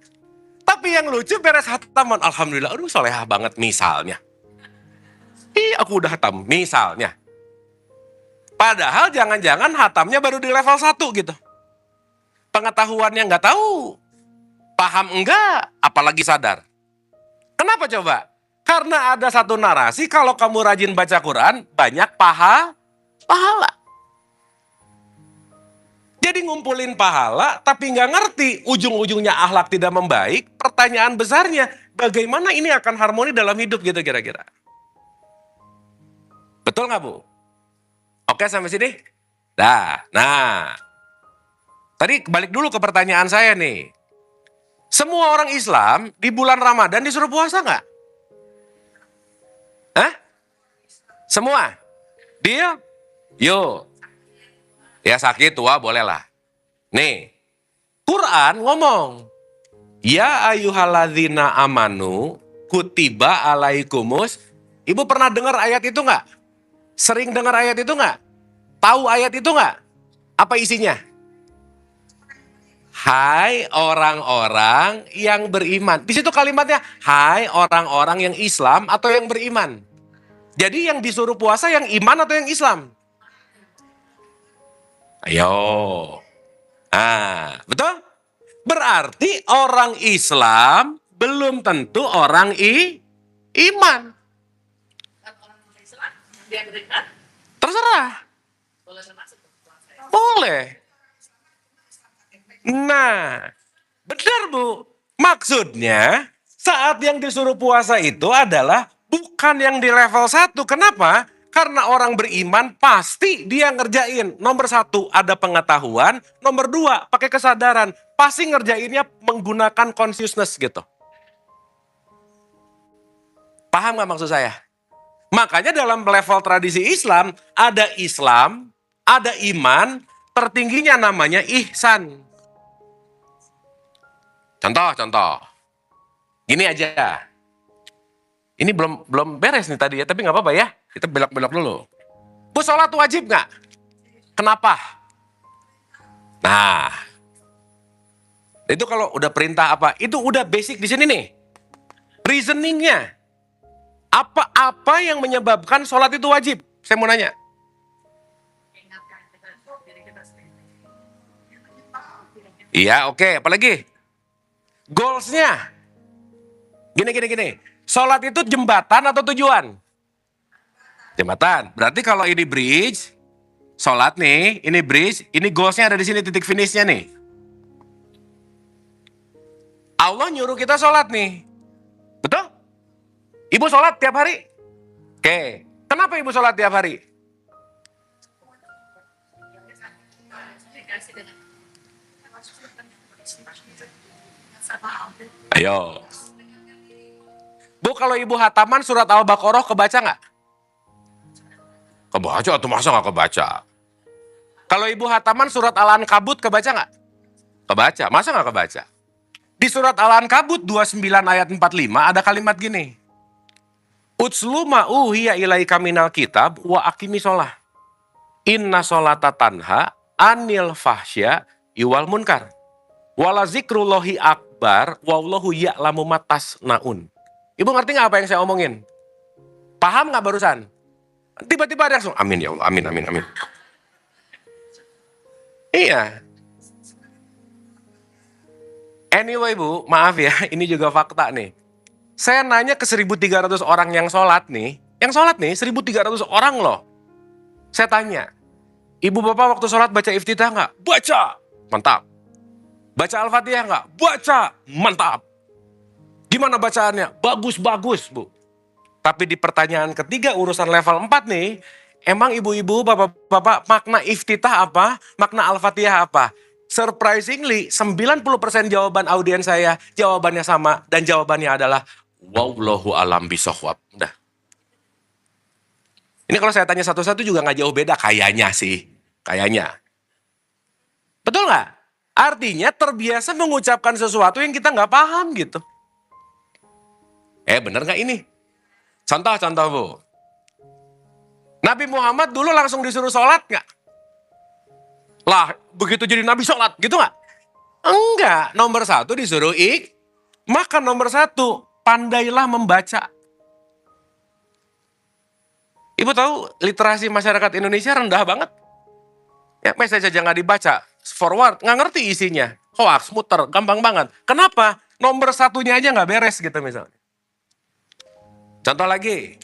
Tapi yang lucu beres hataman, alhamdulillah, aduh solehah banget misalnya. Aku udah hatam, misalnya. Padahal jangan-jangan hatamnya baru di level 1 gitu. Pengetahuannya gak tahu, paham enggak, apalagi sadar. Kenapa coba? Karena ada satu narasi, kalau kamu rajin baca Quran, banyak pahala. Jadi ngumpulin pahala, tapi nggak ngerti, ujung-ujungnya akhlak tidak membaik. Pertanyaan besarnya, bagaimana ini akan harmoni dalam hidup gitu kira-kira? Betul nggak, Bu? Oke sampai sini? Nah. Tadi balik dulu ke pertanyaan saya nih. Semua orang Islam di bulan Ramadan disuruh puasa nggak? Hah? Semua? Deal? Yuk. Ya sakit tua boleh lah. Nih, Quran ngomong, ya ayyuhalladzina amanu kutiba alaikumus. Ibu pernah dengar ayat itu nggak? Sering dengar ayat itu nggak? Tahu ayat itu nggak? Apa isinya? Hai orang-orang yang beriman. Di situ kalimatnya, hai orang-orang yang Islam atau yang beriman. Jadi yang disuruh puasa yang iman atau yang Islam? Ayo. Betul? Berarti orang Islam belum tentu orang iman. Terserah. Boleh. Nah, benar Bu. Maksudnya saat yang disuruh puasa itu adalah bukan yang di level 1. Kenapa? Karena orang beriman pasti dia ngerjain. Nomor 1 ada pengetahuan. Nomor 2 pakai kesadaran. Pasti ngerjainnya menggunakan consciousness gitu. Paham gak maksud saya? Makanya dalam level tradisi Islam, ada iman, tertingginya namanya ihsan. Contoh. Gini aja. Ini belum beres nih tadi ya, tapi nggak apa-apa ya. Kita belok-belok dulu. Bu, sholat wajib nggak? Kenapa? Nah, itu kalau udah perintah apa, itu udah basic di sini nih. Reasoningnya, apa yang menyebabkan sholat itu wajib? Saya mau nanya. Iya, oke. Apalagi? Goalsnya, Gini. Sholat itu jembatan atau tujuan? Jembatan. Berarti kalau ini bridge, sholat nih, ini bridge, ini goalsnya ada di sini, titik finishnya nih. Allah nyuruh kita sholat nih. Betul? Ibu sholat tiap hari? Oke. Kenapa ibu sholat tiap hari? Ayo. Bu, kalau ibu hataman surat Al-Baqarah kebaca nggak? Kebaca atau masa nggak kebaca? Kalau ibu hataman surat Al-Ankabut kebaca nggak? Kebaca. Masa nggak kebaca? Di surat Al-Ankabut 29 ayat 45 ada kalimat gini. Utslu ma'uhiya ilaika minal kitab wa aqimi sholah. Inna sholata tanha anil fahsya iwal munkar. Wala zikrullahi akbar wallahu ya'lamu matasnaun. Ibu ngerti nggak apa yang saya omongin? Paham nggak barusan? Tiba-tiba ada langsung, amin ya Allah, amin. Iya. Anyway Bu, maaf ya, ini juga fakta nih. Saya nanya ke 1.300 orang yang sholat nih 1.300 orang loh. Saya tanya, ibu bapak waktu sholat baca iftitah nggak? Baca, mantap. Baca Al-Fatihah nggak? Baca, mantap. Gimana bacaannya? Bagus Bu. Tapi di pertanyaan ketiga urusan level 4 nih, emang ibu-ibu, bapak-bapak makna iftitah apa? Makna Al-Fatihah apa? Surprisingly, 90% jawaban audiens saya, jawabannya sama. Dan jawabannya adalah, wallahu alam bisawab. Udah. Ini kalau saya tanya satu-satu juga nggak jauh beda, kayaknya sih. Kayaknya. Betul nggak? Artinya terbiasa mengucapkan sesuatu yang kita nggak paham gitu. Bener nggak ini? Contoh Bu. Nabi Muhammad dulu langsung disuruh sholat nggak? Lah, begitu jadi Nabi sholat, gitu nggak? Enggak, nomor 1 disuruh maka nomor 1, pandailah membaca. Ibu tahu literasi masyarakat Indonesia rendah banget. Ya, message aja nggak dibaca, forward, nggak ngerti isinya. Hoax, muter, gampang banget. Kenapa? Nomor 1-nya aja nggak beres gitu misalnya. Contoh lagi.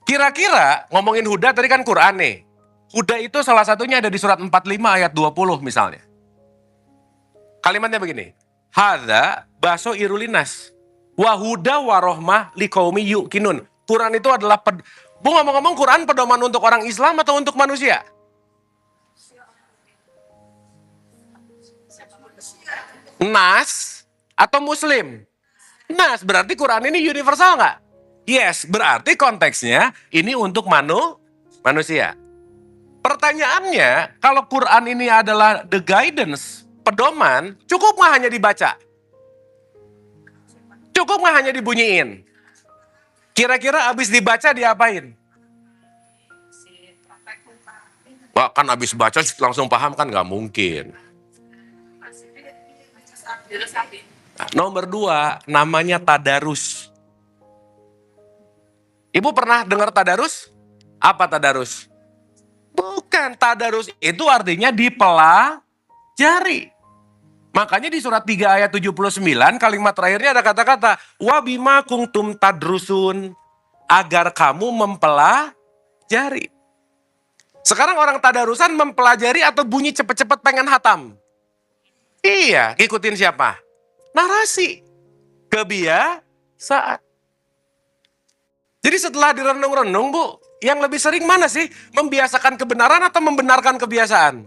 Kira-kira ngomongin huda tadi kan Quran nih. Huda itu salah satunya ada di surat 45 ayat 20 misalnya. Kalimatnya begini. Hadza baso irulinas. Wahuda warohmah liqaumi yuqinun. Quran itu adalah, Bu ngomong-ngomong Quran pedoman untuk orang Islam atau untuk manusia? Nas atau Muslim? Nas, berarti Quran ini universal nggak? Yes, berarti konteksnya ini untuk manusia. Pertanyaannya, kalau Quran ini adalah the guidance, pedoman, cukup nggak hanya dibaca? Cukup nggak hanya dibunyiin? Kira-kira abis dibaca diapain? Wah, kan abis baca langsung paham kan nggak mungkin. Nah, nomor 2, namanya tadarus. Ibu pernah dengar tadarus? Apa tadarus? Bukan, tadarus itu artinya dipelajari. Makanya di surat 3 ayat 79 kalimat terakhirnya ada kata-kata wabima kuntum tadrusun, agar kamu mempelajari. Sekarang orang tadarusan mempelajari atau bunyi cepet-cepet pengen hatam? Iya, ngikutin siapa? Narasi. Kebiasaan. Jadi setelah direnung-renung Bu, yang lebih sering mana sih? Membiasakan kebenaran atau membenarkan kebiasaan?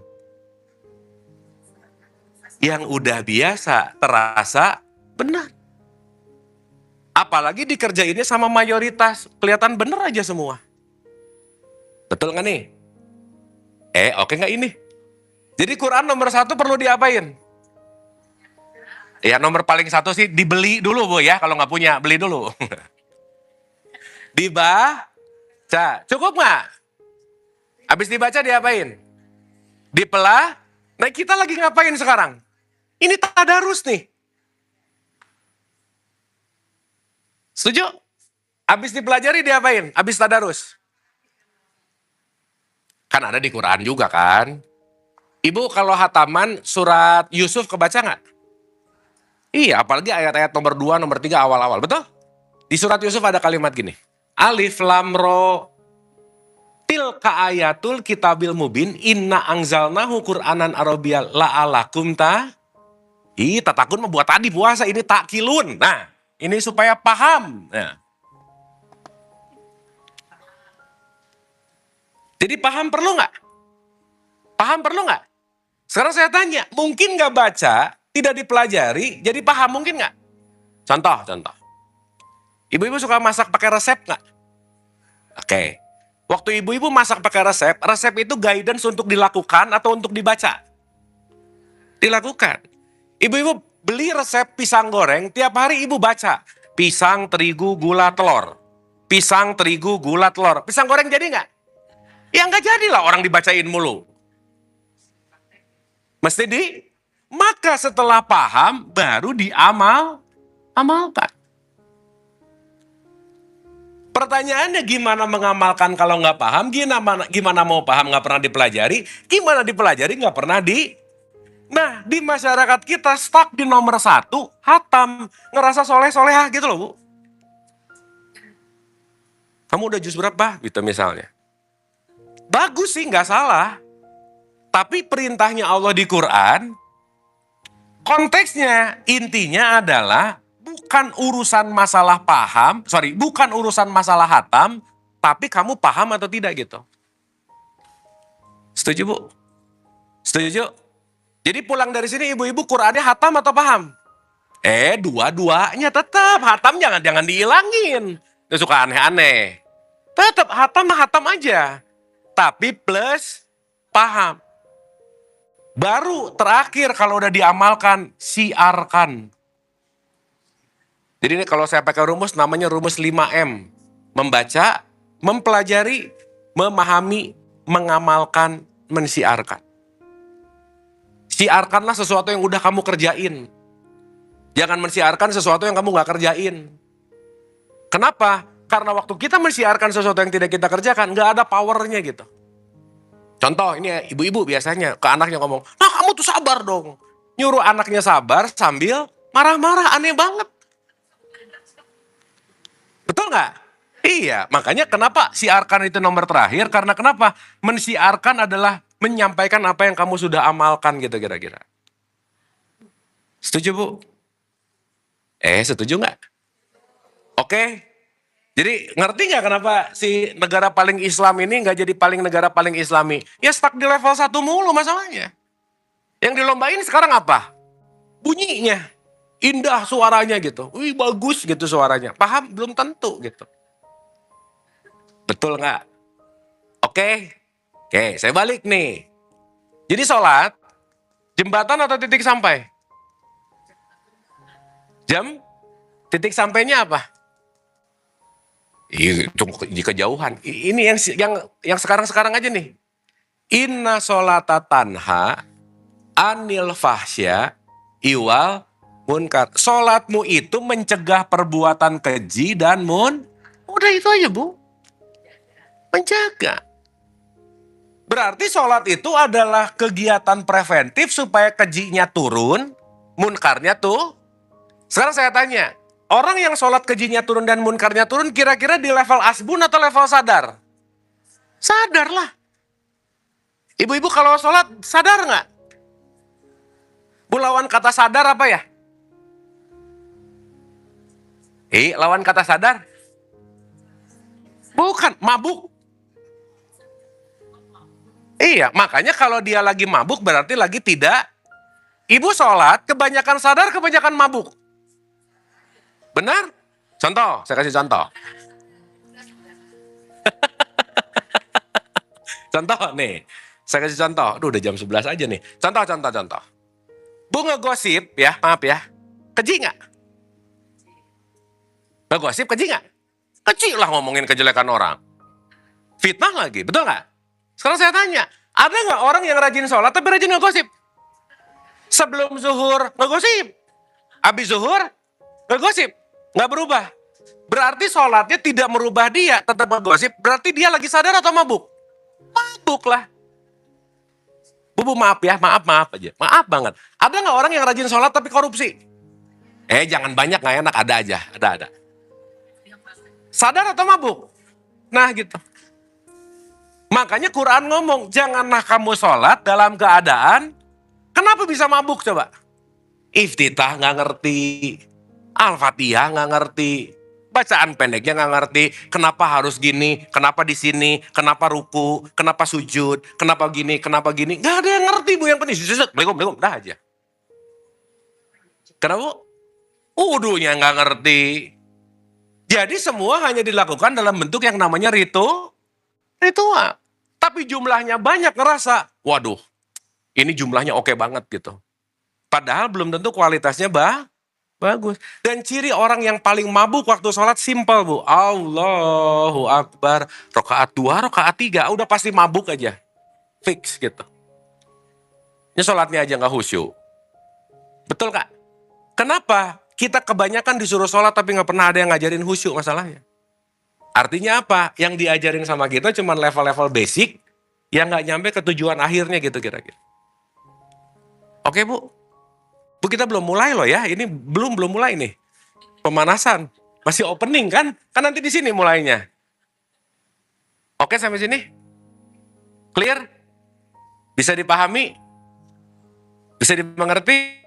Yang udah biasa, terasa benar. Apalagi dikerjainnya sama mayoritas, kelihatan benar aja semua. Betul nggak nih? Oke nggak ini? Jadi Quran nomor 1 perlu diapain? Ya nomor paling 1 sih dibeli dulu Bu ya, kalau nggak punya, beli dulu. Dibaca, cukup nggak? Habis dibaca diapain? Nah kita lagi ngapain sekarang? Ini tadarus nih. Setuju? Habis dipelajari diapain? Habis tadarus. Kan ada di Quran juga kan? Ibu kalau hataman surat Yusuf kebaca nggak? Iya, apalagi ayat-ayat nomor 2, nomor 3 awal-awal, betul? Di surat Yusuf ada kalimat gini. Alif lam ro tilka ayatul kitabil mubin inna angzalnahu qur'anan arabiyyal la'alakum takun membuat tadi puasa, ini takkilun. Nah, ini supaya paham. Nah. Jadi paham perlu nggak? Paham perlu nggak? Sekarang saya tanya, mungkin nggak baca, tidak dipelajari, jadi paham mungkin nggak? Contoh. Ibu-ibu suka masak pakai resep nggak? Oke. Waktu ibu-ibu masak pakai resep, resep itu guidance untuk dilakukan atau untuk dibaca? Dilakukan. Ibu-ibu beli resep pisang goreng, tiap hari ibu baca. Pisang, terigu, gula, telur. Pisang, terigu, gula, telur. Pisang goreng jadi nggak? Ya nggak jadilah orang dibacain mulu. Mesti maka setelah paham, baru amalkan. Pertanyaannya gimana mengamalkan kalau nggak paham? Gimana mau paham nggak pernah dipelajari? Gimana dipelajari nggak pernah Nah, di masyarakat kita stuck di nomor 1, hatam. Ngerasa soleh-solehah gitu loh, Bu. Kamu udah juz berapa? Gitu misalnya. Bagus sih, nggak salah. Tapi perintahnya Allah di Quran, konteksnya, intinya adalah bukan urusan masalah bukan urusan masalah hatam, tapi kamu paham atau tidak gitu. Setuju, Bu? Setuju? Jadi pulang dari sini ibu-ibu Qurannya hatam atau paham? Dua-duanya tetap. Hatam jangan dihilangin. Itu suka aneh-aneh. Tetap hatam aja. Tapi plus paham. Baru terakhir kalau udah diamalkan, siarkan. Jadi ini kalau saya pakai rumus namanya rumus 5M. Membaca, mempelajari, memahami, mengamalkan, mensiarkan. Siarkanlah sesuatu yang udah kamu kerjain. Jangan mensiarkan sesuatu yang kamu gak kerjain. Kenapa? Karena waktu kita mensiarkan sesuatu yang tidak kita kerjakan, gak ada powernya gitu. Contoh, ini ibu-ibu biasanya ke anaknya ngomong, nah kamu tuh sabar dong. Nyuruh anaknya sabar sambil marah-marah, aneh banget. Betul gak? Iya, makanya kenapa siarkan itu nomor terakhir, karena kenapa? Mensiarkan adalah menyampaikan apa yang kamu sudah amalkan gitu kira-kira. Setuju, Bu? Setuju nggak? Oke. Jadi ngerti nggak kenapa si negara paling Islam ini nggak jadi negara paling Islami? Ya stuck di level 1 mulu masalahnya. Yang dilombain sekarang apa? Bunyinya. Indah suaranya gitu. Wih bagus gitu suaranya. Paham? Belum tentu gitu. Betul nggak? Oke, saya balik nih. Jadi sholat, jembatan atau titik sampai? Titik sampainya apa? Itu di kejauhan. Ini yang sekarang aja nih. Inna sholata tanha anil fahsya iwal munkar. Sholatmu itu mencegah perbuatan keji dan udah itu aja, Bu. Menjaga. Berarti sholat itu adalah kegiatan preventif supaya kejinya turun, munkarnya tuh. Sekarang saya tanya, orang yang sholat kejinya turun dan munkarnya turun kira-kira di level asbun atau level sadar? Sadar lah. Ibu-ibu kalau sholat sadar nggak? Bu, lawan kata sadar apa ya? Lawan kata sadar? Bukan, mabuk. Iya, makanya kalau dia lagi mabuk berarti lagi tidak. Ibu sholat, kebanyakan sadar, kebanyakan mabuk. Benar? Contoh, saya kasih contoh. Contoh nih, saya kasih contoh. Aduh, udah jam 11 aja nih. Contoh. Bu ngegosip ya, maaf ya. Keji nggak? Ngegosip keji nggak? Keji lah ngomongin kejelekan orang. Fitnah lagi, betul nggak? Sekarang saya tanya, ada nggak orang yang rajin sholat tapi rajin ngegosip? Sebelum zuhur ngegosip, habis zuhur ngegosip, nggak berubah. Berarti sholatnya tidak merubah dia, tetap ngegosip. Berarti dia lagi sadar atau mabuk? Mabuk lah. Bu, maaf ya, maaf aja. Maaf banget. Ada nggak orang yang rajin sholat tapi korupsi? Jangan banyak, nggak enak, ada aja, ada. Sadar atau mabuk? Nah gitu. Makanya Quran ngomong, janganlah kamu sholat dalam keadaan, kenapa bisa mabuk coba? Iftitah nggak ngerti, Al-Fatihah nggak ngerti, bacaan pendeknya nggak ngerti, kenapa harus gini, kenapa di sini, kenapa ruku, kenapa sujud, kenapa gini, nggak ada yang ngerti bu, yang penting belum, dah aja. Kenapa? Wudunya nggak ngerti. Jadi semua hanya dilakukan dalam bentuk yang namanya ritual. Tapi jumlahnya banyak, ngerasa, waduh, ini jumlahnya oke banget gitu. Padahal belum tentu kualitasnya bagus. Dan ciri orang yang paling mabuk waktu sholat simpel bu. Allahu Akbar. Rakaat 2, rakaat 3, udah pasti mabuk aja. Fix gitu. Ini sholatnya aja nggak khusyuk. Betul kak? Kenapa? Kita kebanyakan disuruh sholat tapi nggak pernah ada yang ngajarin khusyuk masalahnya. Artinya apa? Yang diajarin sama kita cuma level-level basic yang nggak nyampe ke tujuan akhirnya gitu kira-kira. Oke bu? Bu kita belum mulai loh ya, ini belum mulai nih. Pemanasan, masih opening kan? Kan nanti di sini mulainya. Oke sampai sini? Clear? Bisa dipahami? Bisa dimengerti?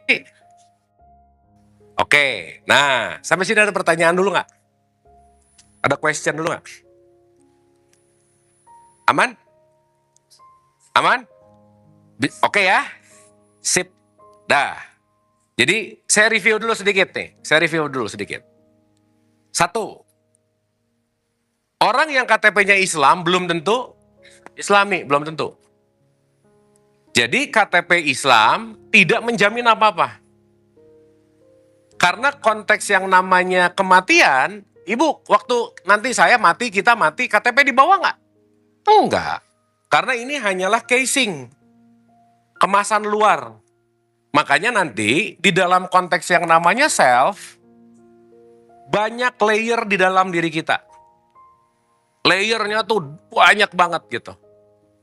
Oke, nah sampai sini ada pertanyaan dulu nggak? Ada question dulu nggak? Aman? Aman? Oke ya? Sip. Dah. Jadi saya review dulu sedikit nih. Satu. Orang yang KTP-nya Islam belum tentu Islami, belum tentu. Jadi KTP Islam tidak menjamin apa-apa. Karena konteks yang namanya kematian, ibu, waktu nanti saya mati, kita mati, KTP dibawa nggak? Enggak. Karena ini hanyalah casing. Kemasan luar. Makanya nanti di dalam konteks yang namanya self, banyak layer di dalam diri kita. Layernya tuh banyak banget gitu.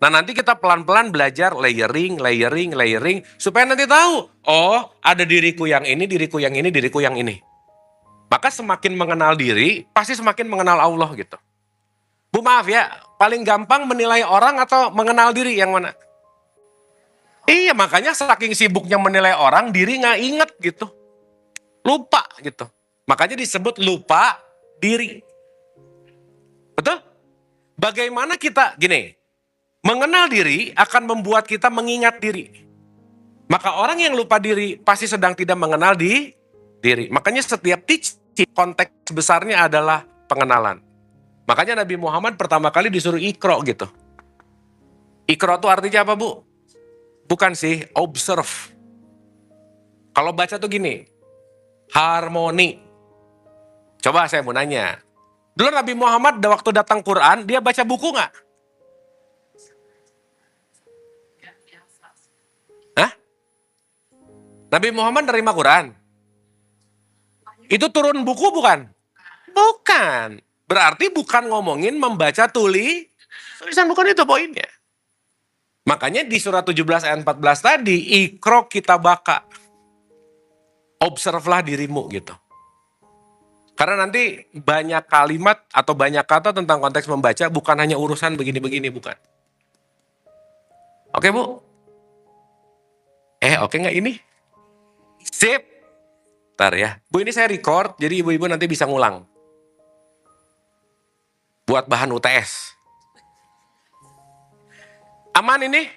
Nah nanti kita pelan-pelan belajar layering, supaya nanti tahu, oh ada diriku yang ini, diriku yang ini. Maka semakin mengenal diri, pasti semakin mengenal Allah gitu. Bu maaf ya, paling gampang menilai orang atau mengenal diri yang mana? Iya makanya saking sibuknya menilai orang, diri nggak inget gitu. Lupa gitu. Makanya disebut lupa diri. Betul? Bagaimana kita, gini, mengenal diri akan membuat kita mengingat diri. Maka orang yang lupa diri pasti sedang tidak mengenal diri. Makanya setiap teaching konteks besarnya adalah pengenalan. Makanya Nabi Muhammad pertama kali disuruh ikro gitu. Ikro itu artinya apa bu? Bukan sih, observe. Kalau baca tuh gini, harmoni. Coba saya mau nanya. Dulu Nabi Muhammad waktu datang Quran, dia baca buku nggak? Hah? Nabi Muhammad nerima Quran? Itu turun buku bukan? Bukan. Berarti bukan ngomongin membaca tulisan, bukan itu poinnya. Makanya di surat 17 ayat 14 tadi, ikro kita baka. Observelah dirimu gitu. Karena nanti banyak kalimat atau banyak kata tentang konteks membaca bukan hanya urusan begini-begini, bukan. Oke bu? Oke nggak ini? Sip. Ntar ya. Bu ini saya record, jadi ibu-ibu nanti bisa ngulang. Buat bahan UTS. Aman ini?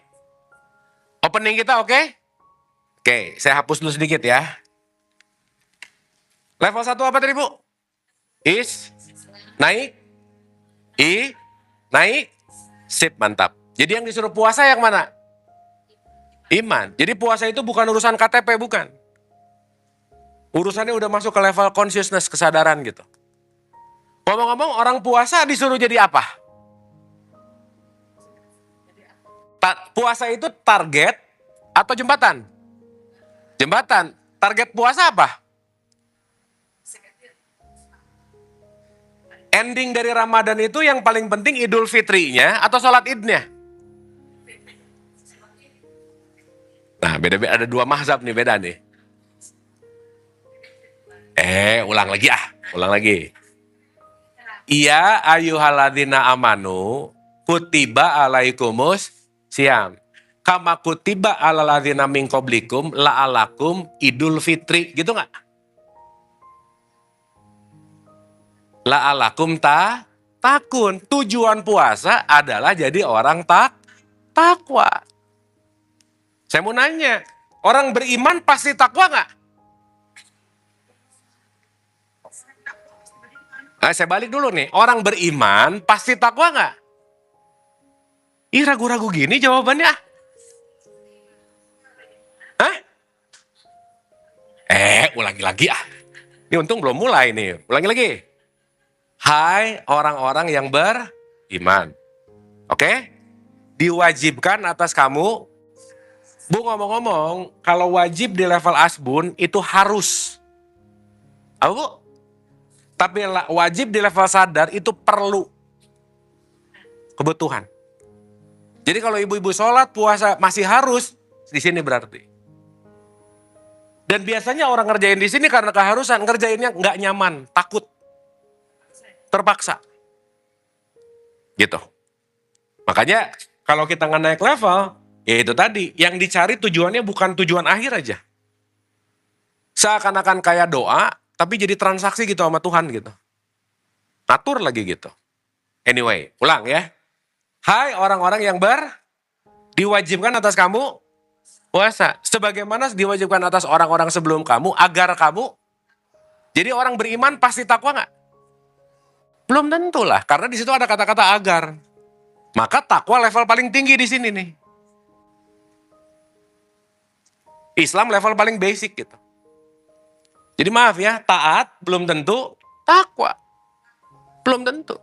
Opening kita oke? Oke, saya hapus dulu sedikit ya. Level 1 apa tadi bu? Is, naik, naik, sip, mantap. Jadi yang disuruh puasa yang mana? Iman. Jadi puasa itu bukan urusan KTP, bukan. Urusannya udah masuk ke level consciousness, kesadaran gitu. Ngomong-ngomong orang puasa disuruh jadi apa? Puasa itu target atau jembatan? Jembatan. Target puasa apa? Ending dari Ramadan itu yang paling penting Idul Fitrinya atau sholat idnya? Nah beda-beda, ada dua mazhab nih, beda nih. Ulang lagi ulang lagi. Ya ayyuhalladzina amanu kutiba alaikumus syiyam. Kama kutiba alal ladzina min qablikum la'alakum idul fitri. Gitu nggak? La'alakum takun. Tujuan puasa adalah jadi orang takwa. Saya mau nanya, orang beriman pasti takwa nggak? Nah, saya balik dulu nih, orang beriman pasti takwa nggak? Ih, ragu-ragu gini jawabannya. Hah? Ulangi lagi Ini untung belum mulai nih. Ulangi lagi. Hai orang-orang yang beriman. Oke? Diwajibkan atas kamu. Bu ngomong-ngomong, kalau wajib di level asbun itu harus. Apa Bu? Tapi wajib di level sadar itu perlu. Kebutuhan. Jadi kalau ibu-ibu sholat, puasa masih harus, di sini berarti. Dan biasanya orang ngerjain di sini karena keharusan, ngerjainnya nggak nyaman, takut, terpaksa. Gitu. Makanya kalau kita nggak naik level, ya itu tadi, yang dicari tujuannya bukan tujuan akhir aja. Seakan-akan kayak doa, tapi jadi transaksi gitu sama Tuhan gitu. Atur lagi gitu. Anyway, ulang ya. Hai orang-orang yang diwajibkan atas kamu puasa. Sebagaimana diwajibkan atas orang-orang sebelum kamu, agar kamu, jadi orang beriman pasti takwa nggak? Belum tentu lah, karena di situ ada kata-kata agar. Maka takwa level paling tinggi di sini nih. Islam level paling basic gitu. Jadi maaf ya, taat belum tentu takwa. Belum tentu.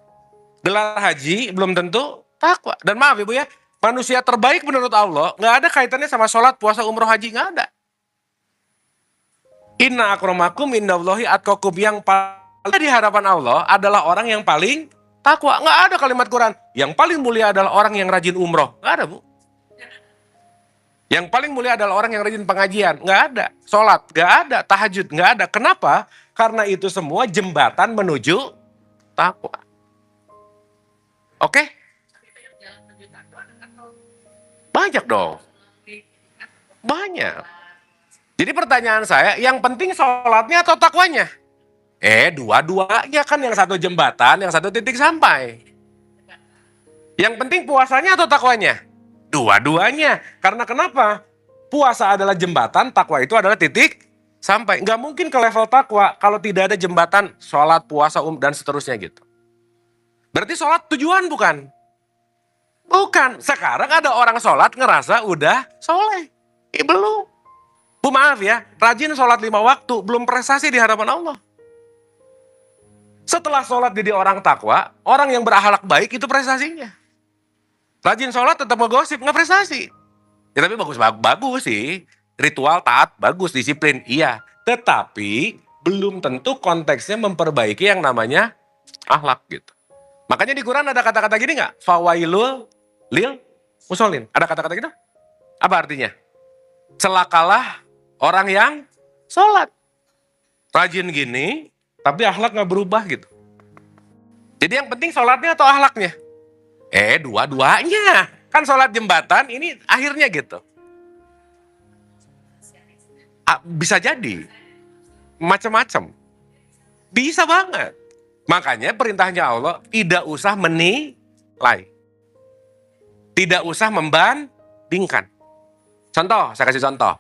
Gelar haji belum tentu takwa. Dan maaf ibu ya, manusia terbaik menurut Allah nggak ada kaitannya sama sholat, puasa, umroh, haji, nggak ada. Inna akramakum indallahi atqakum, yang paling di hadapan Allah adalah orang yang paling takwa. Nggak ada kalimat Quran yang paling mulia adalah orang yang rajin umroh. Nggak ada Bu. Yang paling mulia adalah orang yang rajin pengajian. Nggak ada. Sholat, nggak ada. Tahajud, nggak ada. Kenapa? Karena itu semua jembatan menuju takwa. Oke? Banyak dong. Banyak. Jadi pertanyaan saya, yang penting sholatnya atau takwanya? Dua-duanya kan, yang satu jembatan, yang satu titik sampai. Yang penting puasanya atau takwanya? Dua-duanya. Karena kenapa? Puasa adalah jembatan, takwa itu adalah titik sampai. Nggak mungkin ke level takwa kalau tidak ada jembatan, sholat, puasa, dan seterusnya gitu. Berarti sholat tujuan bukan? Bukan. Sekarang ada orang sholat ngerasa udah soleh. Belum. Bu maaf ya, rajin sholat 5 waktu, belum prestasi di hadapan Allah. Setelah sholat jadi orang takwa, orang yang berakhlak baik itu prestasinya. Rajin sholat tetap ngegosip, nggak prestasi. Ya tapi bagus sih. Ritual taat, bagus, disiplin, iya. Tetapi belum tentu konteksnya memperbaiki yang namanya akhlak gitu. Makanya di Quran ada kata-kata gini nggak? Fawailul lil musholin. Ada kata-kata gitu? Apa artinya? Celakalah orang yang sholat. Rajin gini, tapi akhlak nggak berubah gitu. Jadi yang penting sholatnya atau akhlaknya? Dua-duanya. Kan sholat jembatan, ini akhirnya gitu. Bisa jadi. Macam-macam. Bisa banget. Makanya perintahnya Allah, tidak usah menilai. Tidak usah membandingkan. Contoh, saya kasih contoh.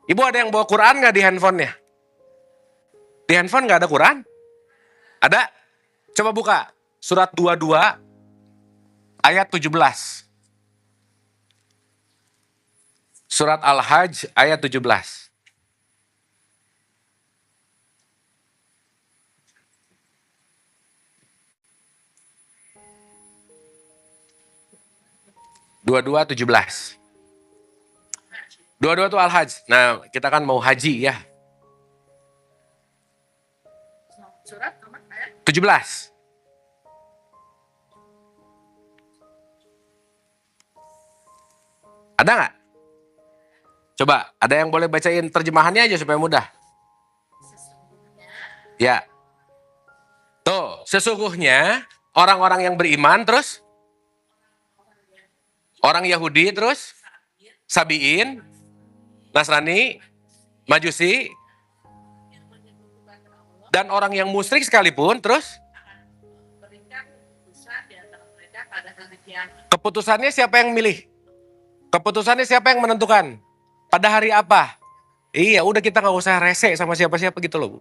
Ibu ada yang bawa Quran nggak di handphonenya? Di handphone nggak ada Quran? Ada? Coba buka. Surat 22 ayat 17. Surat Al-Hajj ayat 17. Dua 17. Dua itu Al-Hajj. Nah, kita kan mau haji ya. Surat nomor ayat 17. Ada nggak? Coba, ada yang boleh bacain terjemahannya aja supaya mudah. Ya. Tuh, sesungguhnya orang-orang yang beriman terus orang Yahudi terus Sabiin, Nasrani, Majusi, dan orang yang musyrik sekalipun terus keputusannya siapa yang milih? Keputusannya siapa yang menentukan? Pada hari apa? Iya, udah kita nggak usah rese sama siapa-siapa gitu loh, Bu.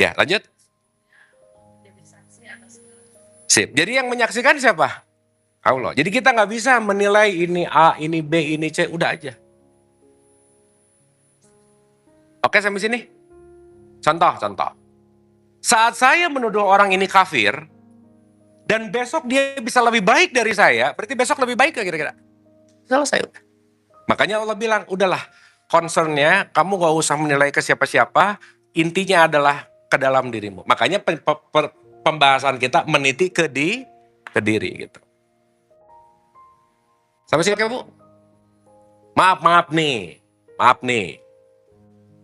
Ya, lanjut. Sip. Jadi yang menyaksikan siapa? Allah. Jadi kita nggak bisa menilai ini A, ini B, ini C, udah aja. Oke, sampai sini. Contoh. Saat saya menuduh orang ini kafir, dan besok dia bisa lebih baik dari saya, berarti besok lebih baik gak kira-kira? Selesai udah. Makanya Allah bilang, udahlah, concernnya kamu gak usah menilai ke siapa-siapa, intinya adalah ke dalam dirimu. Makanya pembahasan kita meniti ke diri gitu. Sampai sini Bu? Maaf nih.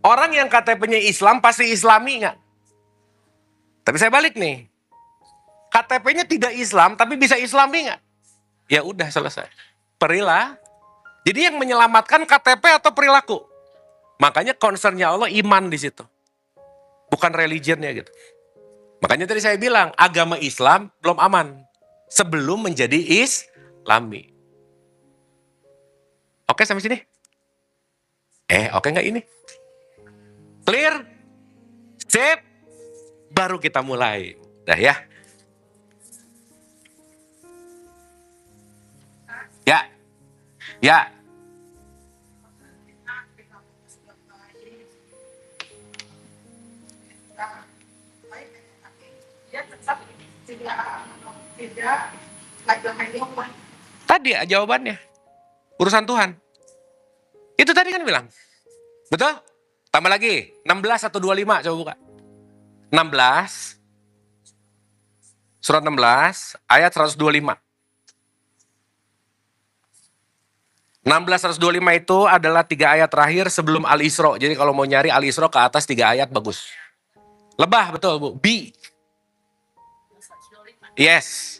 Orang yang KTP-nya Islam pasti Islami nggak? Tapi saya balik nih. KTP-nya tidak Islam tapi bisa Islami nggak? Ya udah selesai. Perilaku. Jadi yang menyelamatkan KTP atau perilaku? Makanya concernnya Allah iman di situ. Bukan religionnya gitu. Makanya tadi saya bilang agama Islam belum aman. Sebelum menjadi Islami. Oke sampai sini? Oke nggak ini? Clear? Sip? Baru kita mulai. Dah ya. Ya. Tadi jawabannya. Urusan Tuhan. Itu tadi kan bilang. Betul? Tambah lagi. 16 atau 25 coba buka. 16. Surat 16 ayat 125. 16 125 itu adalah 3 ayat terakhir sebelum Al-Isra. Jadi kalau mau nyari Al-Isra ke atas 3 ayat bagus. Lebah betul Bu. B. Yes.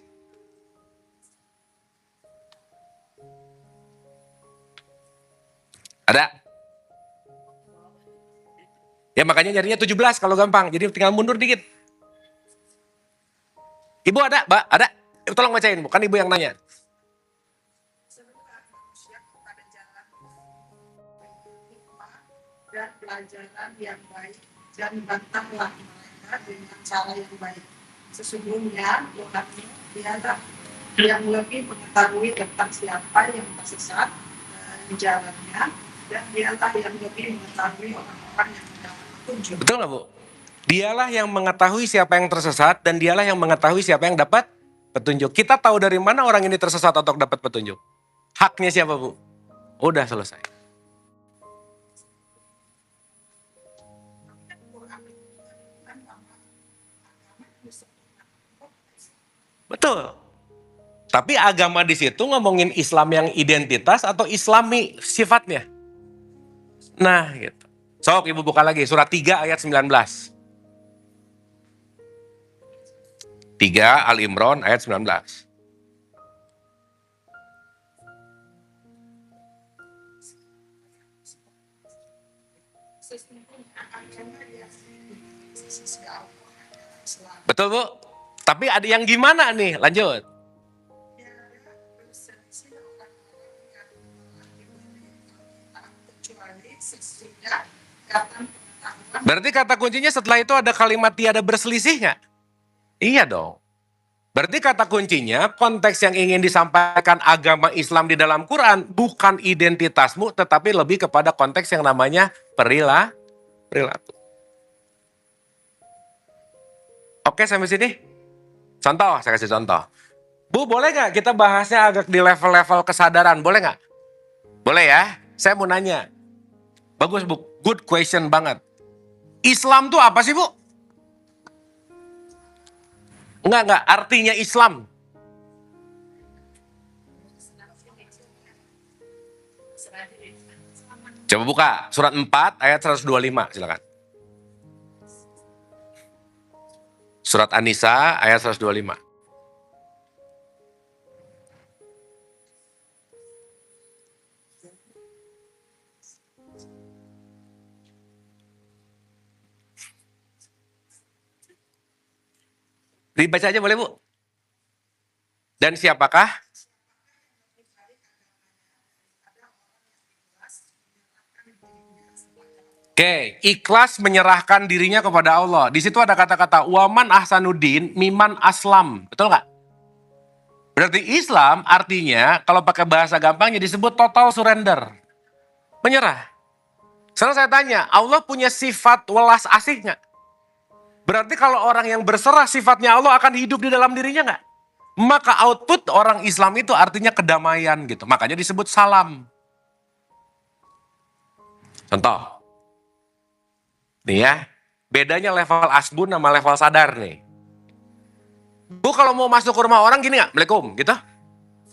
Ada? Ya makanya nyarinya 17 kalau gampang. Jadi tinggal mundur dikit. Ibu ada, Mbak? Ada? Tolong bacain, bukan Ibu yang nanya. Dan pelajaran yang baik, dan bantahlah mereka dengan cara yang baik. Sesungguhnya Tuhanmu dialah yang lebih mengetahui tentang siapa yang tersesat di jalannya, dan dialah yang lebih mengetahui orang-orang yang mendapat petunjuk. Betul nggak Bu? Dialah yang mengetahui siapa yang tersesat dan dialah yang mengetahui siapa yang dapat petunjuk. Kita tahu dari mana orang ini tersesat atau dapat petunjuk? Haknya siapa Bu? Udah selesai. Betul. Tapi agama di situ ngomongin Islam yang identitas atau Islami sifatnya. Nah, gitu. Sok Ibu buka lagi surat 3 ayat 19. 3 Al-Imran ayat 19. Betul Bu? Tapi ada yang gimana nih? Lanjut. Berarti kata kuncinya setelah itu ada kalimat tiada berselisih nggak? Iya dong. Berarti kata kuncinya konteks yang ingin disampaikan agama Islam di dalam Quran bukan identitasmu tetapi lebih kepada konteks yang namanya perilaku. Oke sampai sini? Contoh, saya kasih contoh. Bu boleh nggak kita bahasnya agak di level-level kesadaran, boleh nggak? Boleh ya, saya mau nanya. Bagus Bu, good question banget. Islam tuh apa sih Bu? Enggak, artinya Islam. Coba buka surat 4 ayat 125 silakan. Surat An-Nisa ayat 125. Dibaca aja boleh, Bu? Dan siapakah? Oke, ikhlas menyerahkan dirinya kepada Allah. Di situ ada kata-kata waman ahsanuddin miman aslam. Betul nggak? Berarti Islam artinya kalau pakai bahasa gampangnya disebut total surrender. Menyerah. Sekarang saya tanya, Allah punya sifat welas asih nggak? Berarti kalau orang yang berserah sifatnya Allah akan hidup di dalam dirinya nggak? Maka output orang Islam itu artinya kedamaian gitu. Makanya disebut salam. Contoh. Nih ya, bedanya level asbun sama level sadar nih. Bu kalau mau masuk ke rumah orang gini nggak? Assalamualaikum gitu.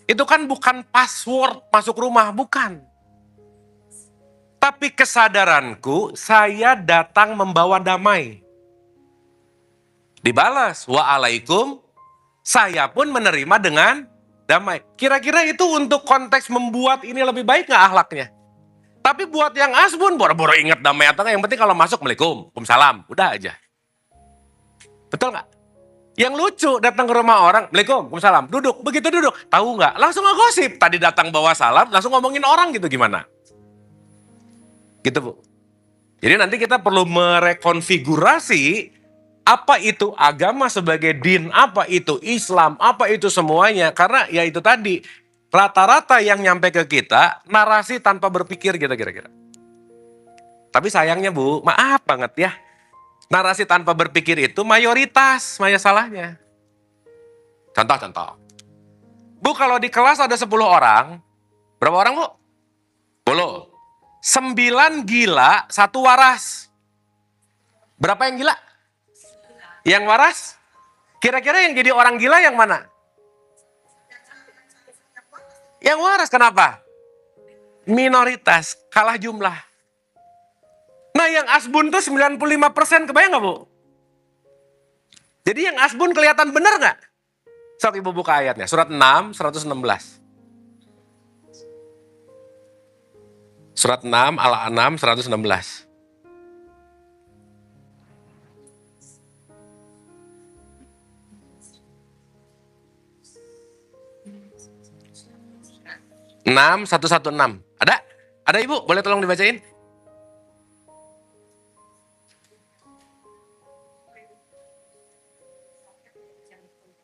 Itu kan bukan password masuk rumah, bukan. Tapi kesadaranku, saya datang membawa damai. Dibalas, waalaikum, saya pun menerima dengan damai. Kira-kira itu untuk konteks membuat ini lebih baik nggak akhlaknya? Tapi buat yang asbun, boro-boro ingat damai atau nggak, yang penting kalau masuk, Assalamualaikum, Waalaikumsalam, udah aja. Betul nggak? Yang lucu, datang ke rumah orang, Assalamualaikum, Waalaikumsalam, duduk, begitu duduk, tahu nggak? Langsung ngegosip, tadi datang bawa salam, langsung ngomongin orang gitu gimana? Gitu Bu. Jadi nanti kita perlu merekonfigurasi apa itu agama sebagai din, apa itu Islam, apa itu semuanya. Karena ya itu tadi, rata-rata yang nyampe ke kita, narasi tanpa berpikir gitu kira-kira. Tapi sayangnya Bu, maaf banget ya. Narasi tanpa berpikir itu mayoritas masalahnya. Contoh-contoh. Bu kalau di kelas ada 10 orang, berapa orang Bu? 10. 9 gila, 1 waras. Berapa yang gila? Yang waras? Kira-kira yang jadi orang gila yang mana? Yang waras, kenapa? Minoritas, kalah jumlah. Nah yang asbun tuh 95%, kebayang gak Bu? Jadi yang asbun kelihatan benar gak? Sok Ibu buka ayatnya, surat 6, 116. Surat 6, Al-An'am 116. Enam, 116. Ada? Ada Ibu? Boleh tolong dibacain?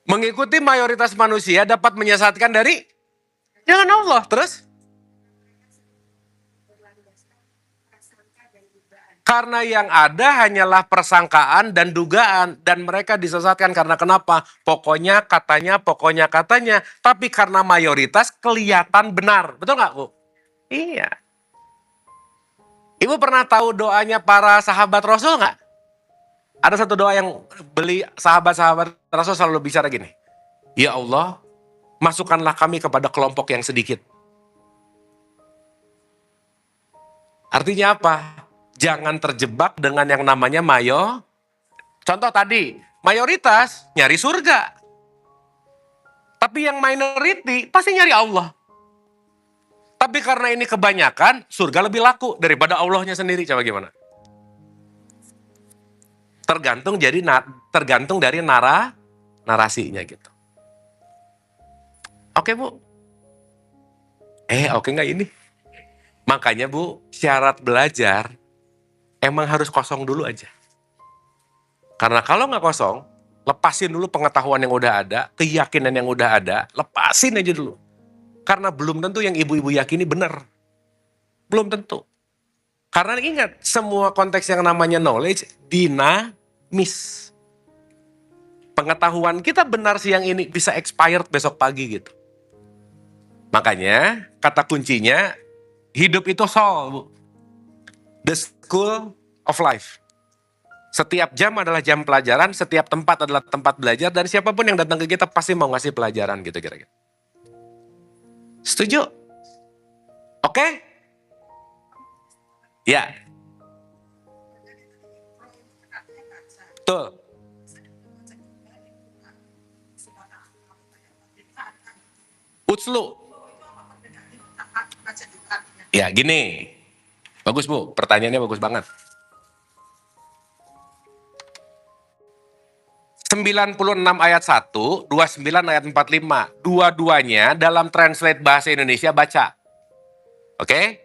Mengikuti mayoritas manusia dapat menyesatkan dari jangan Allah. Terus? Karena yang ada hanyalah persangkaan dan dugaan. Dan mereka disesatkan karena kenapa? Pokoknya katanya. Tapi karena mayoritas kelihatan benar. Betul nggak Bu? Iya. Ibu pernah tahu doanya para sahabat Rasul nggak? Ada satu doa yang sahabat-sahabat Rasul selalu bicara gini. Ya Allah, masukkanlah kami kepada kelompok yang sedikit. Artinya apa? Jangan terjebak dengan yang namanya Contoh tadi, mayoritas nyari surga. Tapi yang minority pasti nyari Allah. Tapi karena ini kebanyakan, surga lebih laku daripada Allahnya sendiri. Coba gimana? Tergantung dari narasinya gitu. Oke Bu. Oke nggak ini? Makanya Bu, syarat belajar emang harus kosong dulu aja. Karena kalau nggak kosong, lepasin dulu pengetahuan yang udah ada, keyakinan yang udah ada, lepasin aja dulu. Karena belum tentu yang ibu-ibu yakini benar. Belum tentu. Karena ingat, semua konteks yang namanya knowledge dinamis. Pengetahuan kita benar siang ini bisa expired besok pagi gitu. Makanya kata kuncinya, hidup itu soul, Bu. The school of life. Setiap jam adalah jam pelajaran, setiap tempat adalah tempat belajar, dan siapapun yang datang ke kita pasti mau ngasih pelajaran gitu kira-kira. Setuju? Oke? Ya. Betul. Utslu. Baca juga artinya. Ya, gini. Bagus, Bu. Pertanyaannya bagus banget. 96 ayat 1, 29 ayat 45. Dua-duanya dalam translate bahasa Indonesia baca. Oke?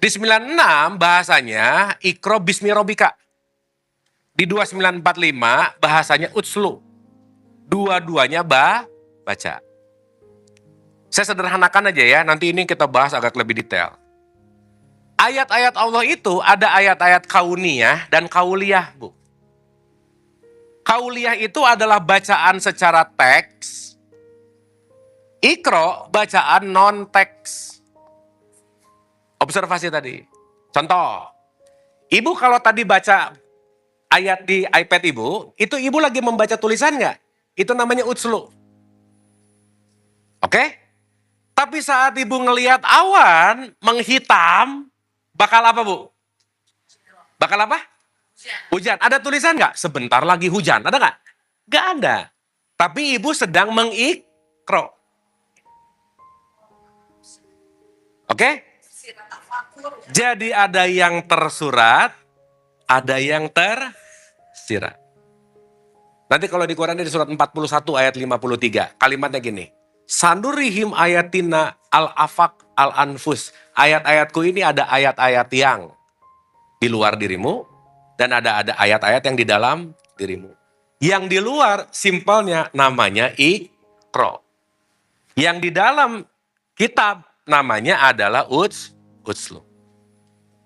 Di 96 bahasanya Iqra bismi robika. Di 2945 bahasanya utslu. Dua-duanya baca. Saya sederhanakan aja ya, nanti ini kita bahas agak lebih detail. Ayat-ayat Allah itu ada ayat-ayat kauniyah dan kauliyah, Bu. Kauliyah itu adalah bacaan secara teks. Iqra bacaan non-teks. Observasi tadi. Contoh, Ibu kalau tadi baca ayat di iPad Ibu, itu Ibu lagi membaca tulisan nggak? Itu namanya utslu. Oke? Tapi saat Ibu ngelihat awan menghitam, bakal apa, Bu? Bakal apa? Hujan. Ada tulisan nggak? Sebentar lagi hujan. Ada nggak? Nggak ada. Tapi Ibu sedang mengikro. Oke? Sirat tafakur. Jadi ada yang tersurat, ada yang tersirat. Nanti kalau di Quran di surat 41 ayat 53, kalimatnya gini. Sanurihim ayatina al-afak al-anfus. Ayat-ayatku ini ada ayat-ayat yang di luar dirimu, dan ada ayat-ayat yang di dalam dirimu. Yang di luar, simpelnya namanya Iqra. Yang di dalam kitab namanya adalah utslu.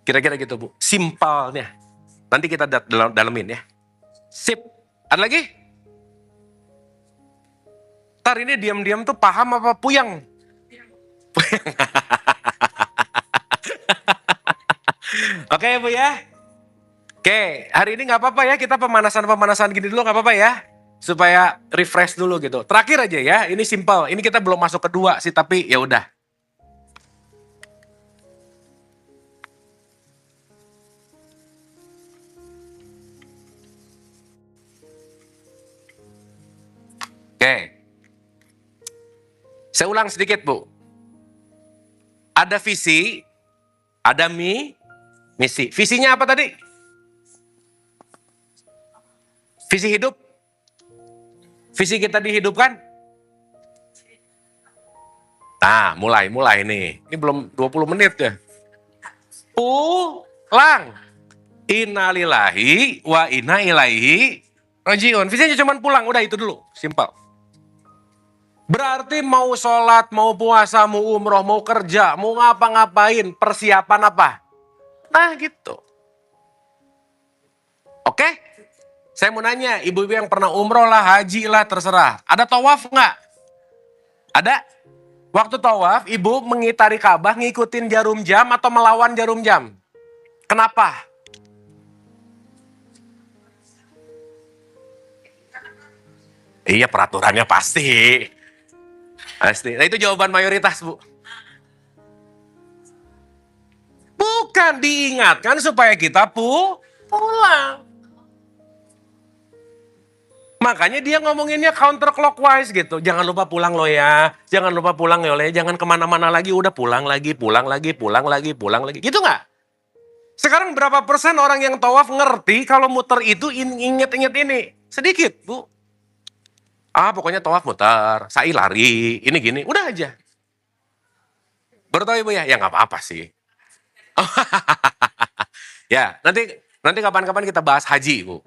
Kira-kira gitu, Bu. Simpelnya. Nanti kita dalemin ya. Sip. Ada lagi? Ntar ini diam-diam tuh paham apa puyeng? Oke, Bu ya. Oke, hari ini nggak apa-apa ya, kita pemanasan gini dulu nggak apa-apa ya. Supaya refresh dulu gitu. Terakhir aja ya, ini simple. Ini kita belum masuk kedua sih, tapi ya udah. Oke. Saya ulang sedikit, Bu. Ada visi, ada misi. Visinya apa tadi? Visi hidup. Visi kita dihidupkan. Nah, mulai nih. Ini belum 20 menit ya. Pulang. Innalillahi wa inna ilaihi rajiun. Visinya cuma pulang, udah itu dulu. Simpel. Berarti mau sholat, mau puasa, mau umroh, mau kerja, mau ngapa-ngapain, persiapan apa? Nah gitu. Oke? Saya mau nanya, ibu-ibu yang pernah umroh lah, haji lah, terserah. Ada tawaf nggak? Ada? Waktu tawaf, ibu mengitari Ka'bah, ngikutin jarum jam atau melawan jarum jam? Kenapa? Iya, peraturannya pasti. Pasti. Nah itu jawaban mayoritas, Bu. Bukan, diingatkan supaya kita pulang. Makanya dia ngomonginnya counterclockwise gitu. Jangan lupa pulang lo ya. Jangan lupa pulang ya lo ya. Jangan kemana-mana lagi. Udah pulang lagi. Gitu nggak? Sekarang berapa persen orang yang tawaf ngerti kalau muter itu inget-inget ini? Sedikit, Bu. Pokoknya tawaf muter, sa'i lari, ini gini, udah aja. Baru tahu Ibu ya? Ya nggak apa-apa sih. Ya, nanti kapan-kapan kita bahas haji, Bu.